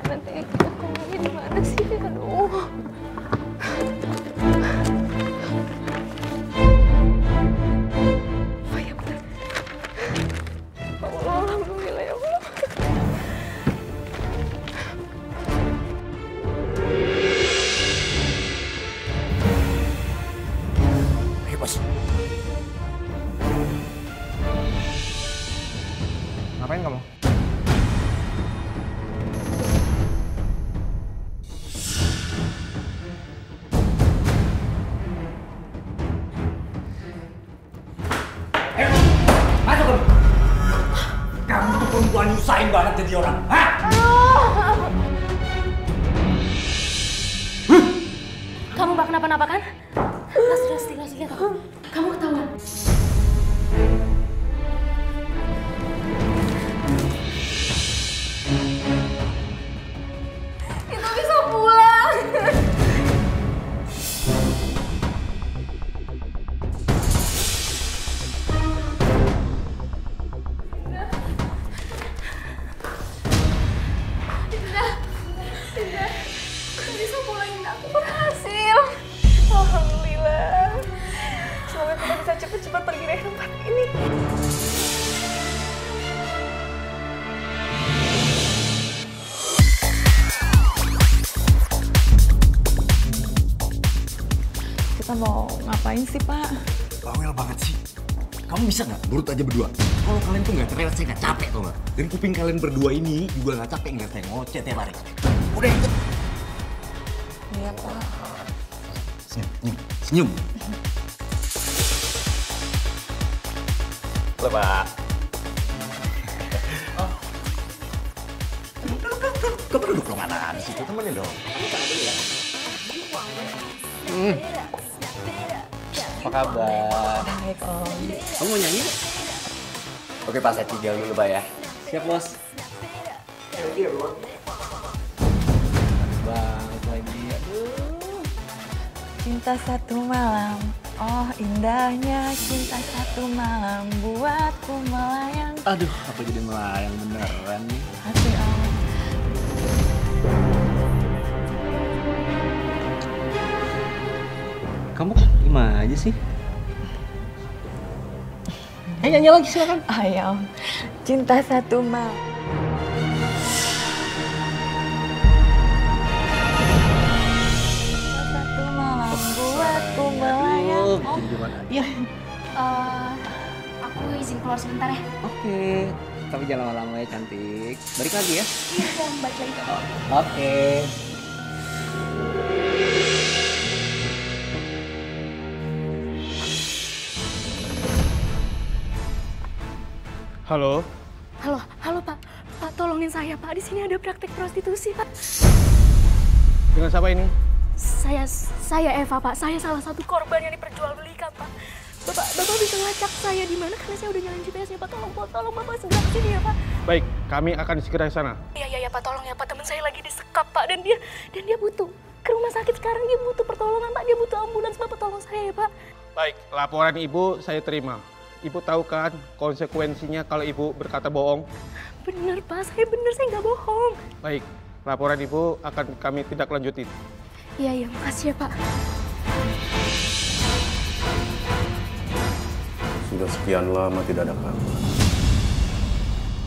Nanti aku lagi di mana sih? Oh ya benar. Allah, alhamdulillah ya Allah. Ayo bos. Ngapain kamu? Kamu tuh perempuan nyusahin banget jadi orang. Hah? Kamu gak kenapa-napa kan? Lastri, lihat aku. Kamu ketahuan. Itu bisa pulang. Kita mau ngapain sih, Pak? Bawel banget sih. Kamu bisa nggak nurut aja berdua? Kalau kalian tuh nggak cerewet, saya nggak capek tau nggak? Dan kuping kalian berdua ini juga nggak capek ngeliat saya ngoceh tiap hari. Udah ikut. Iya, Pak. Senyum, senyum. Halo, Pak. Kamu duduk dong, mana di situ, temenin dong. Apa kabar? Baik, Om. Kamu mau nyanyi? Oke, Pak, saya tinggal dulu, Pak ya. Siap, Bos. Banget lagi, aduh. Cinta satu malam, oh indahnya cinta satu malam buatku melayang. Aduh, apa jadi melayang beneran nih? Hati Om. Kamu gimana aja sih? Ayo nyanyi lagi silakan. Ayo, cinta satu malam. Satu malam buatku melayang. Jadi gimana? Iya. Aku izin keluar sebentar ya. Oke. Tapi jangan lama-lama ya, cantik. Balik lagi ya. Iya, balik lagi kok. Oke. Halo. Halo Pak. Pak tolongin saya Pak. Di sini ada praktek prostitusi Pak. Dengan siapa ini? Saya Eva Pak. Saya salah satu korban yang diperjualbelikan Pak. Bapak bisa ngelacak saya di mana karena saya udah nyalain GPS-nya Pak. Tolong Bapak segera ke sini ya Pak. Baik, kami akan segera ke sana. Iya Pak, tolong ya Pak. Teman saya lagi disekap Pak dan dia butuh ke rumah sakit sekarang. Dia butuh pertolongan Pak. Dia butuh ambulans. Bapak tolong saya ya Pak. Baik, laporan Ibu saya terima. Ibu tahu kan konsekuensinya kalau Ibu berkata bohong? Bener Pak, saya nggak bohong. Baik, laporan Ibu akan kami tindak lanjutin. Iya, makasih ya Pak. Sudah sekian lama tidak ada kabar.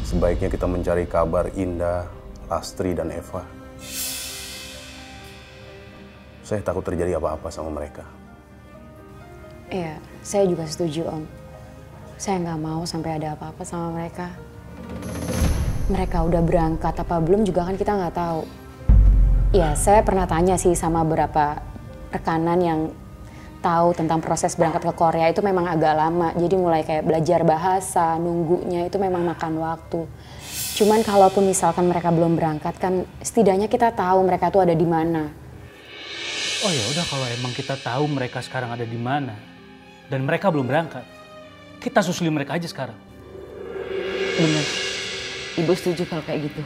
Sebaiknya kita mencari kabar Indah, Lastri, dan Eva. Saya takut terjadi apa-apa sama mereka. Iya, saya juga setuju Om. Saya nggak mau sampai ada apa-apa sama mereka. Mereka udah berangkat apa belum juga kan kita nggak tahu. Ya, saya pernah tanya sih sama beberapa rekanan yang tahu tentang proses berangkat ke Korea itu memang agak lama. Jadi mulai kayak belajar bahasa, nunggunya itu memang makan waktu. Cuman kalaupun misalkan mereka belum berangkat kan setidaknya kita tahu mereka tuh ada di mana. Oh ya udah, kalau emang kita tahu mereka sekarang ada di mana dan mereka belum berangkat, kita susuli mereka aja sekarang. Bener. Ibu setuju kalau kayak gitu.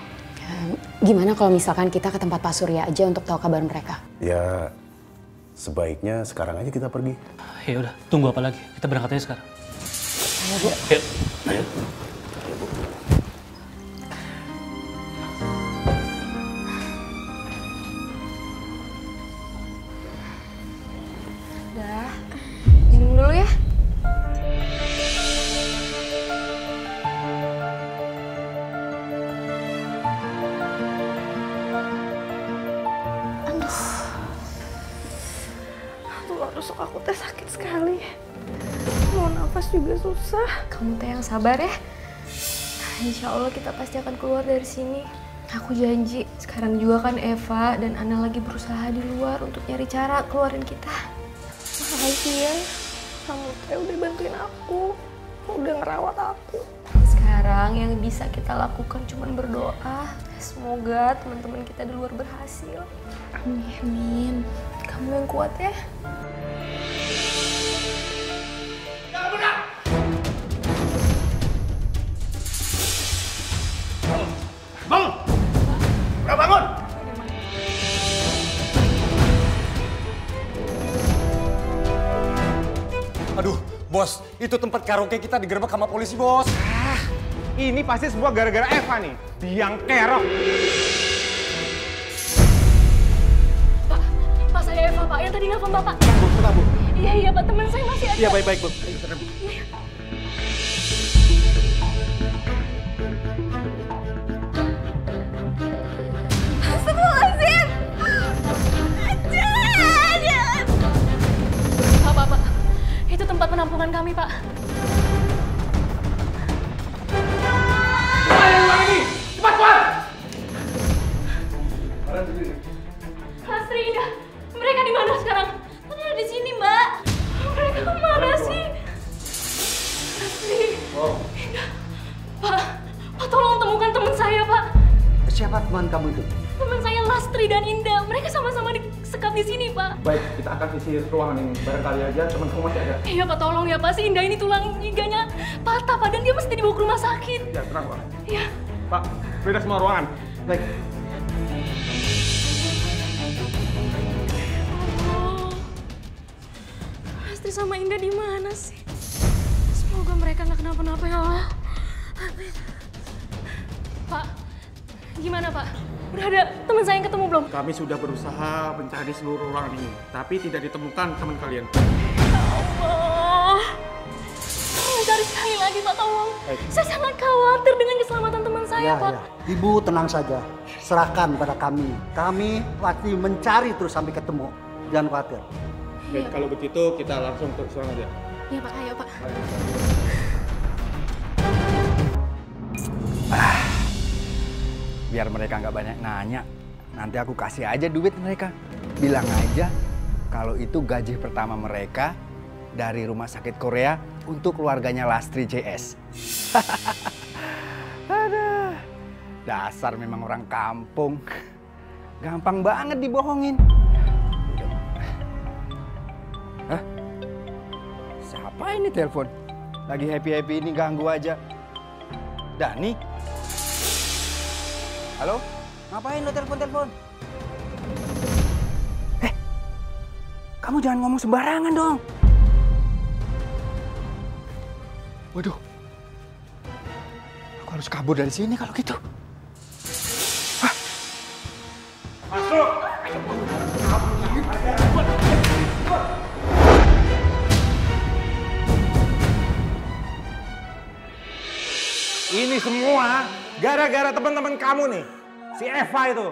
Gimana kalau misalkan kita ke tempat Pak Surya aja untuk tahu kabar mereka? Ya, sebaiknya sekarang aja kita pergi. Ya udah, tunggu apa lagi? Kita berangkat aja sekarang. Ayo, Bu. Ayo. Ayo. Udah, minum dulu ya. Tusuk aku teh sakit sekali. Mau nafas juga susah. Kamu teh yang sabar ya. Insya Allah kita pasti akan keluar dari sini. Aku janji. Sekarang juga kan Eva dan Ana lagi berusaha di luar untuk nyari cara keluarin kita. Makasih ya. Kamu teh udah bantuin aku. Udah ngerawat aku. Sekarang yang bisa kita lakukan cuma berdoa. Semoga teman-teman kita di luar berhasil. Amin. Kamu yang kuat ya. Bangun! Udah bangun! Aduh, bos, itu tempat karaoke kita digerebek sama polisi, bos. Ini pasti semua gara-gara Eva nih, biang kerok. Pak, saya Eva, Pak. Yang tadi nelfon Bapak. Bu. Iya, Pak. Teman saya masih ada. Iya, baik-baik, Bu. Iya. Astagfirullahaladzim! Jangan! melakukan kami, Pak. Cepat keluar! Lastri, Indah, mereka di mana sekarang? Tadi ada di sini, Mbak. Mereka kemana sih? Lastri, Indah, Pak, tolong temukan teman saya, Pak. Siapa teman kamu itu? Teman saya Lastri dan Indah, mereka sama-sama disekap di sini, Pak. Baik, kita akan sisir ruangan ini. Barangkali aja teman kamu masih ada. Iya, Pak, tolong ya, Pak. Si Indah ini tulang iganya patah, Pak, dan dia mesti dibawa ke rumah sakit. Ya, tenang, Pak. Iya. Pak, beda semua ruangan. Baik. Lastri sama Indah di mana sih? Semoga mereka nggak kenapa-napa ya Allah. Amin. Pak, gimana Pak? Udah ada teman saya yang ketemu belum? Kami sudah berusaha mencari seluruh ruangan ini, tapi tidak ditemukan teman kalian. Allah. Cari sekali lagi Pak, tolong. Saya sangat khawatir dengan keselamatan teman saya, Pak. Ya. Ibu tenang saja, serahkan pada kami. Kami pasti mencari terus sampai ketemu. Jangan khawatir. Baik, kalau begitu kita langsung ke sana aja. Iya Pak, ayo Pak. Biar mereka nggak banyak nanya, nanti aku kasih aja duit mereka. Bilang aja kalau itu gaji pertama mereka dari rumah sakit Korea untuk keluarganya Lastri JS. Aduh, dasar memang orang kampung. Gampang banget dibohongin. Hah? Siapa ini telepon? Lagi happy-happy ini ganggu aja. Dani? Halo? Ngapain lo telepon-telepon? Kamu jangan ngomong sembarangan dong. Waduh. Aku harus kabur dari sini kalau gitu. Hah? Masuk! Ini semua gara-gara teman-teman kamu nih. Si Eva itu.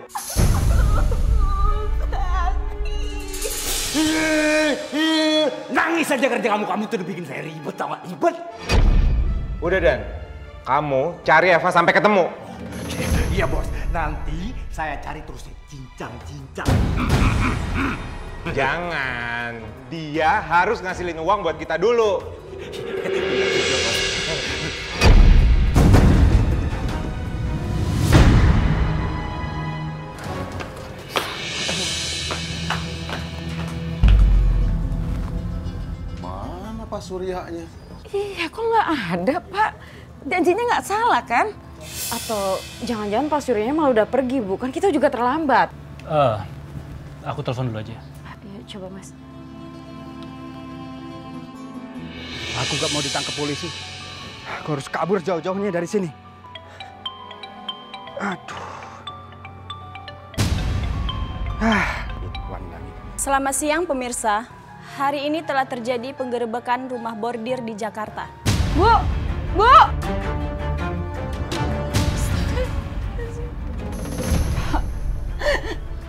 Nangis aja kerja kamu tuh udah bikin saya ribet, tau gak? Ribet. Udah Dan, kamu cari Eva sampai ketemu. Iya bos, nanti saya cari terus cincang-cincang. Jangan, dia harus ngasilin uang buat kita dulu. Mana Pak Suryanya? Iya, kok nggak ada, Pak? Janjinya nggak salah, kan? Atau jangan-jangan Pak Suryanya malah udah pergi, Bu? Kan kita juga terlambat. Aku telepon dulu aja. Ya, coba, Mas. Aku gak mau ditangkap polisi. Aku harus kabur jauh-jauhnya dari sini. Aduh. Selamat siang pemirsa. Hari ini telah terjadi penggerebekan rumah bordir di Jakarta. Bu! Bu!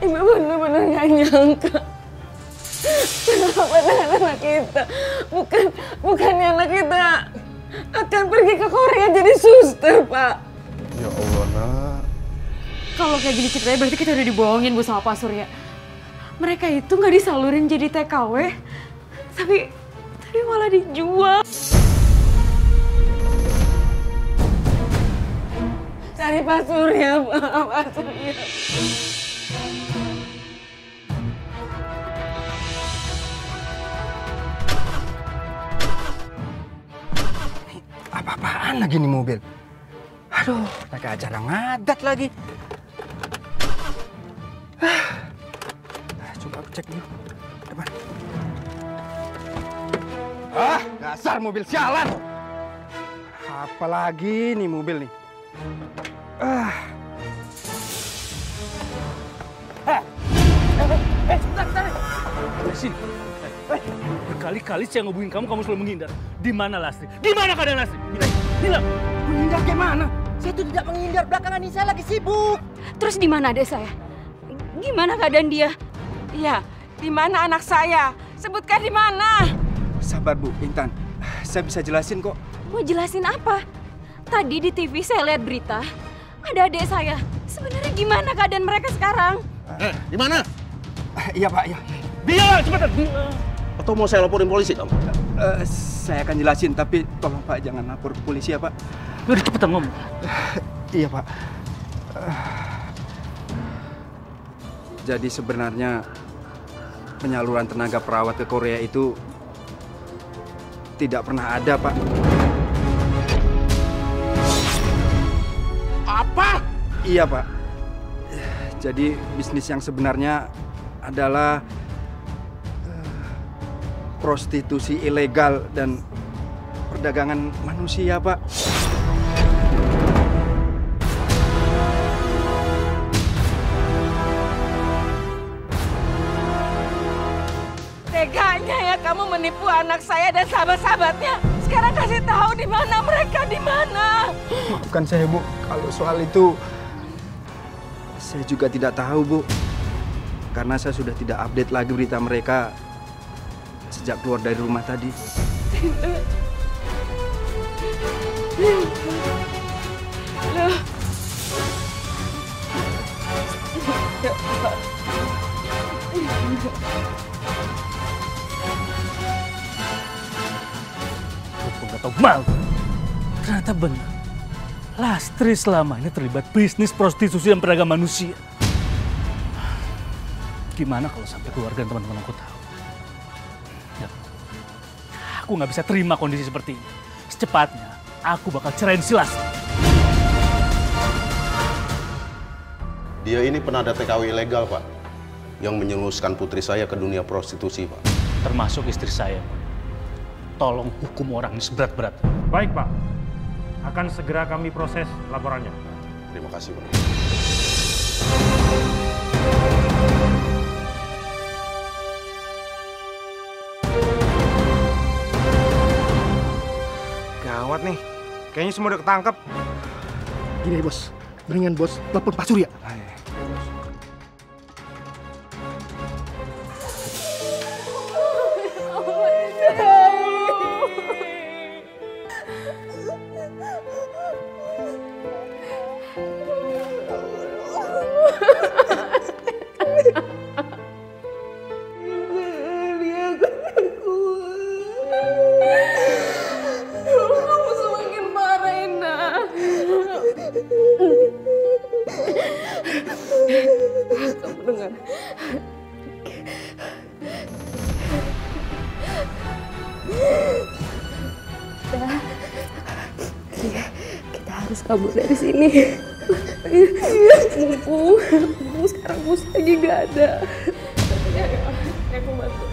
Ibu benar-benar nggak nyangka. Kenapa dengan anak kita? Bukannya anak kita akan pergi ke Korea jadi suster, Pak. Ya Allah, Nak. Kalau kayak gini ceritanya berarti kita udah dibohongin, Bu, sama Pak Surya. Mereka itu nggak disalurin jadi TKW, tapi malah dijual. Cari Pak Surya, Pak Surya. Apa-apaan lagi nih mobil? Aduh, pakai acara ngadat lagi. Coba aku cek dulu. Depan. Dasar mobil sialan. Apalagi nih mobil nih. Sebentar. Sini. Berkali-kali saya ngubungin kamu selalu menghindar. Di mana Lastri? Di mana keadaan Lastri? Bilang. Menghindar gimana? Saya itu tidak menghindar, belakangan ini saya lagi sibuk. Terus di mana adek saya? Gimana keadaan dia? Iya, di mana anak saya? Sebutkan di mana. Sabar Bu, Intan. Saya bisa jelasin kok. Mau jelasin apa? Tadi di TV saya lihat berita, ada adik saya. Sebenarnya gimana keadaan mereka sekarang? Di mana? Iya Pak, iya. Biar cepetan. Atau mau saya laporin polisi kamu? Saya akan jelasin, tapi tolong Pak jangan lapor ke polisi ya Pak. Udah cepetan ngomong. Iya Pak. Jadi sebenarnya penyaluran tenaga perawat ke Korea itu tidak pernah ada Pak. Apa? Iya Pak. Jadi bisnis yang sebenarnya adalah prostitusi ilegal dan perdagangan manusia Pak. Teganya ya kamu menipu anak saya dan sahabat-sahabatnya. Sekarang kasih tahu di mana mereka, di mana. Maafkan saya Bu, kalau soal itu saya juga tidak tahu Bu. Karena saya sudah tidak update lagi berita mereka sejak keluar dari rumah tadi. Loh. Aku nggak tahu malu. Ternyata benar. Lastri selama ini terlibat bisnis prostitusi dan perdagangan manusia. Gimana kalau sampai keluarga dan teman-teman aku tahu? Ya, aku nggak bisa terima kondisi seperti ini. Secepatnya, aku bakal cerain si Lastri. Dia ini penada TKW ilegal, Pak. Yang menjerumuskan putri saya ke dunia prostitusi, Pak. Termasuk istri saya, Pak. Tolong hukum orang ini seberat-berat. Baik, Pak. Akan segera kami proses laporannya. Terima kasih, Pak. Gawat nih. Kayaknya semua udah ketangkep. Gini Bos, mendingan Bos telepon Pak Surya. Kamu semakin parah, Indah. Kamu dengar. Kita harus kabur dari sini. Mumpung sekarang Mus lagi gak ada. Aku bantu.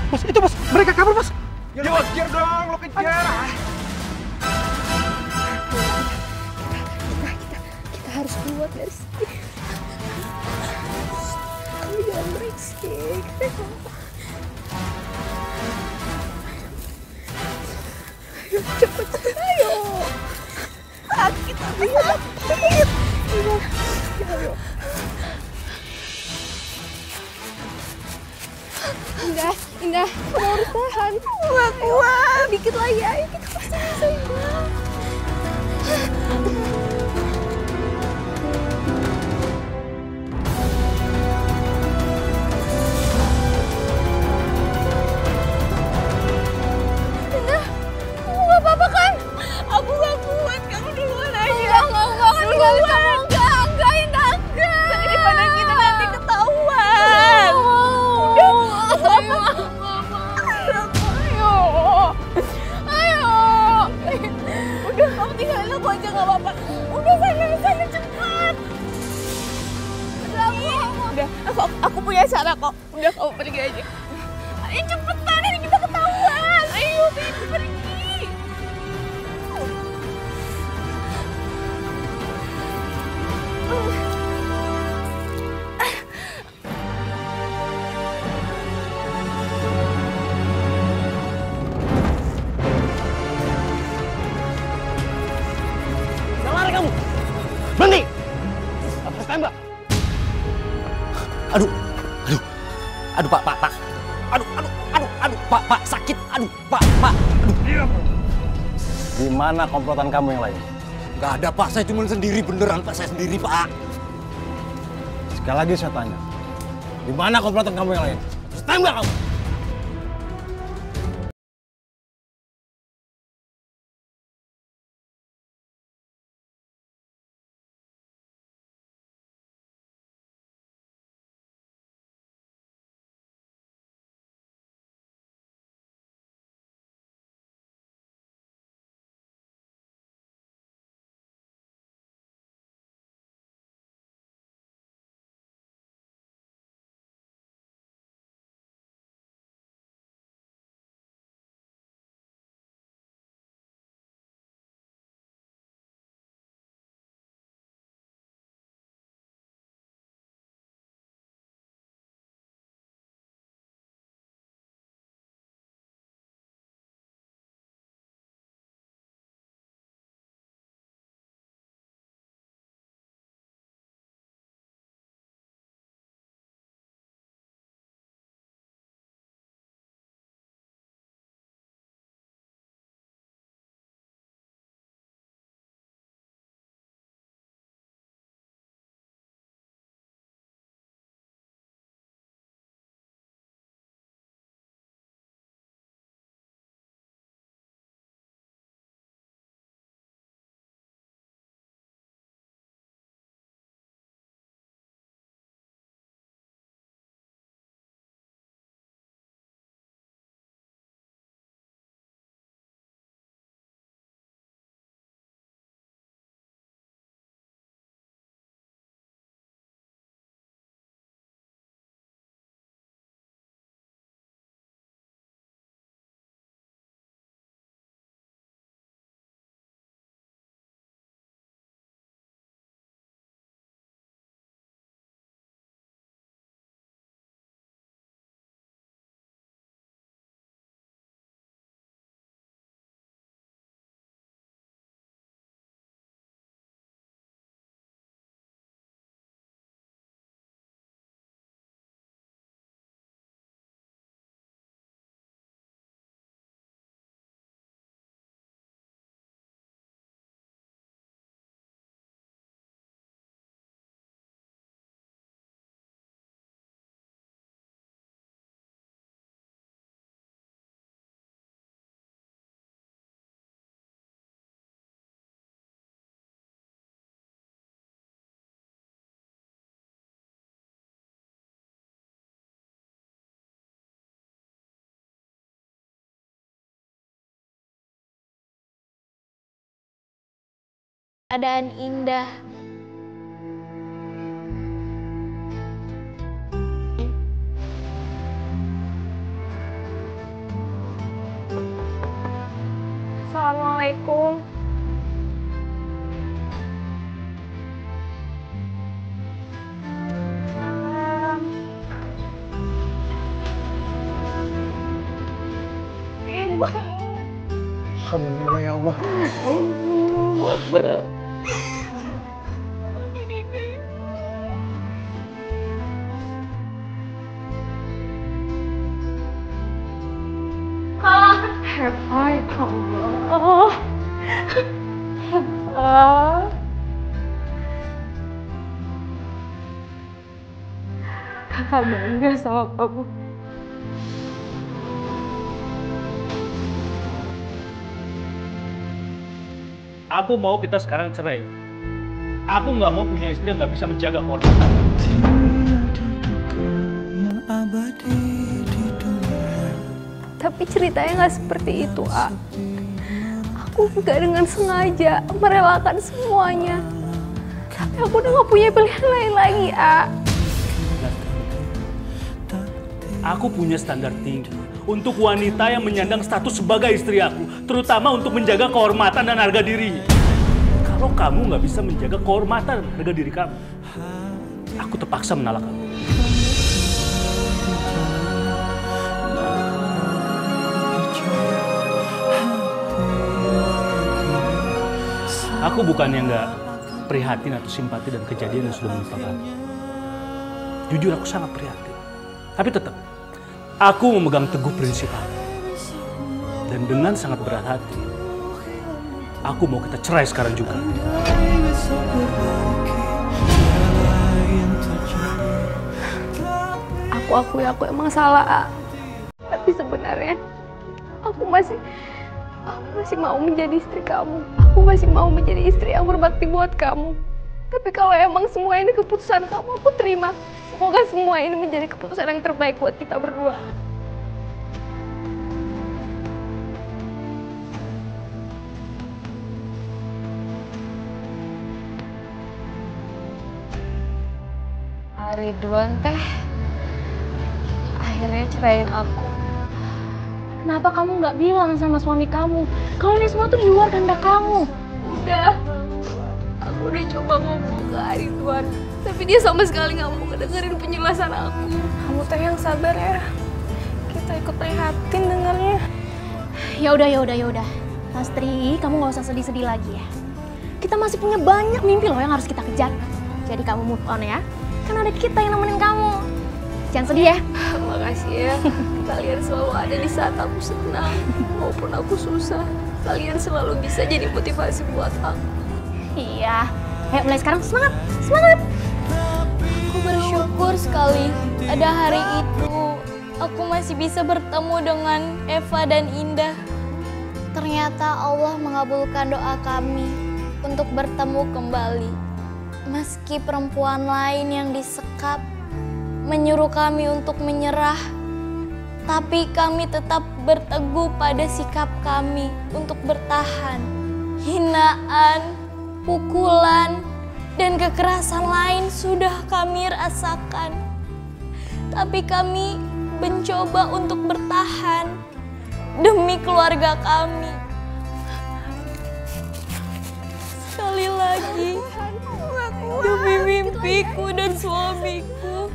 Bos, itu Bos, mereka kabur Bos. Ya lo kejar dong, lo kejar. Kita harus keluar dari sini. Kamu jangan berisik. Ayo cepet, ayo. Sakit, sakit. Ayo. Indah, kamu harus tahan. Gak kuat. Dikit lagi, ayo kita pasti bisa, Indah. Indah, kamu gak apa-apa kan? Aku gak kuat, kamu duluan aja. Enggak, tinggalin kamu. Enggak, Indah, enggak. Daripada kita nanti ketahuan. Udah, kamu tinggalin aku aja gak apa-apa. Udah, sana cepat. Udah, aku punya cara kok. Udah, kamu pergi aja. Ayo cepetan, ini kita ketahuan. Ayo, pergi. Aduh, Pak, sakit. Aduh, Pak. Aduh. Di mana komplotan kamu yang lain? Nggak ada, Pak. Saya cuma sendiri, beneran, Pak. Saya sendiri, Pak. Sekali lagi saya tanya, di mana komplotan kamu yang lain? Terus tembak kamu! Keadaan indah. Assalamualaikum. Alhamdulillah ya Allah. Allahu Akbar. Hefa ya Allah. Hefa. Kakak bangga sama kamu. Aku mau kita sekarang cerai. Aku nggak mau punya istri yang nggak bisa menjaga kehormatan. Tapi ceritanya nggak seperti itu, A. Aku nggak dengan sengaja merelakan semuanya. Tapi aku udah nggak punya pilihan lain lagi, A. Aku punya standar tinggi untuk wanita yang menyandang status sebagai istri aku, terutama untuk menjaga kehormatan dan harga dirinya. Kalau kamu nggak bisa menjaga kehormatan dan harga diri kamu, aku terpaksa menolak kamu. Aku bukannya nggak prihatin atau simpati dan kejadian yang sudah menimpa kamu. Jujur aku sangat prihatin. Tapi tetap, Aku memegang teguh prinsip aku. Dan dengan sangat berat hati, aku mau kita cerai sekarang juga. Aku emang salah. Tapi sebenarnya aku masih mau menjadi istri kamu. Aku masih mau menjadi istri yang berbakti buat kamu. Tapi kalau emang semua ini keputusan kamu, aku terima. Semoga semua ini menjadi keputusan yang terbaik buat kita berdua. Ridwan teh akhirnya ceraiin aku. Kenapa kamu nggak bilang sama suami kamu kalau ini semua tuh di luar kehendak kamu? Udah, aku udah coba ngomong ke Ridwan, tapi dia sama sekali nggak mau ngedengerin penjelasan aku. Kamu teh yang sabar ya. Kita ikut prihatin dengarnya. Ya udah. Lastri, kamu nggak usah sedih-sedih lagi ya. Kita masih punya banyak mimpi loh yang harus kita kejar. Jadi kamu move on ya. Kan ada kita yang nemenin kamu. Jangan sedih ya. Makasih ya. Kalian selalu ada di saat aku senang maupun aku susah. Kalian selalu bisa jadi motivasi buat aku. Iya. Ayo mulai sekarang semangat. Semangat. Aku bersyukur sekali ada hari itu. Aku masih bisa bertemu dengan Eva dan Indah. Ternyata Allah mengabulkan doa kami untuk bertemu kembali. Meski perempuan lain yang disekap menyuruh kami untuk menyerah, tapi kami tetap berteguh pada sikap kami untuk bertahan. Hinaan, pukulan, dan kekerasan lain sudah kami rasakan. Tapi kami mencoba untuk bertahan demi keluarga kami. Sekali lagi, demi mimpiku dan suamiku,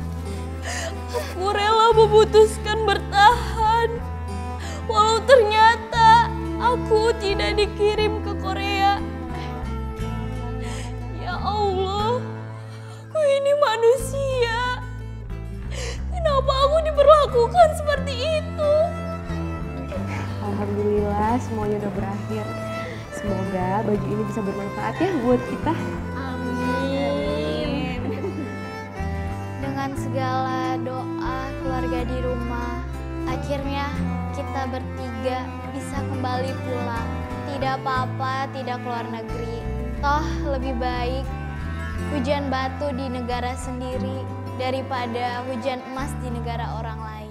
aku rela memutuskan bertahan. Walau ternyata aku tidak dikirim ke Korea. Ya Allah, aku ini manusia. Kenapa aku diperlakukan seperti itu? Alhamdulillah semuanya udah berakhir. Semoga baju ini bisa bermanfaat ya buat kita. Amin. Dengan segala doa keluarga di rumah, akhirnya kita bertiga bisa kembali pulang. Tidak apa-apa, tidak keluar negeri. Toh lebih baik hujan batu di negara sendiri daripada hujan emas di negara orang lain.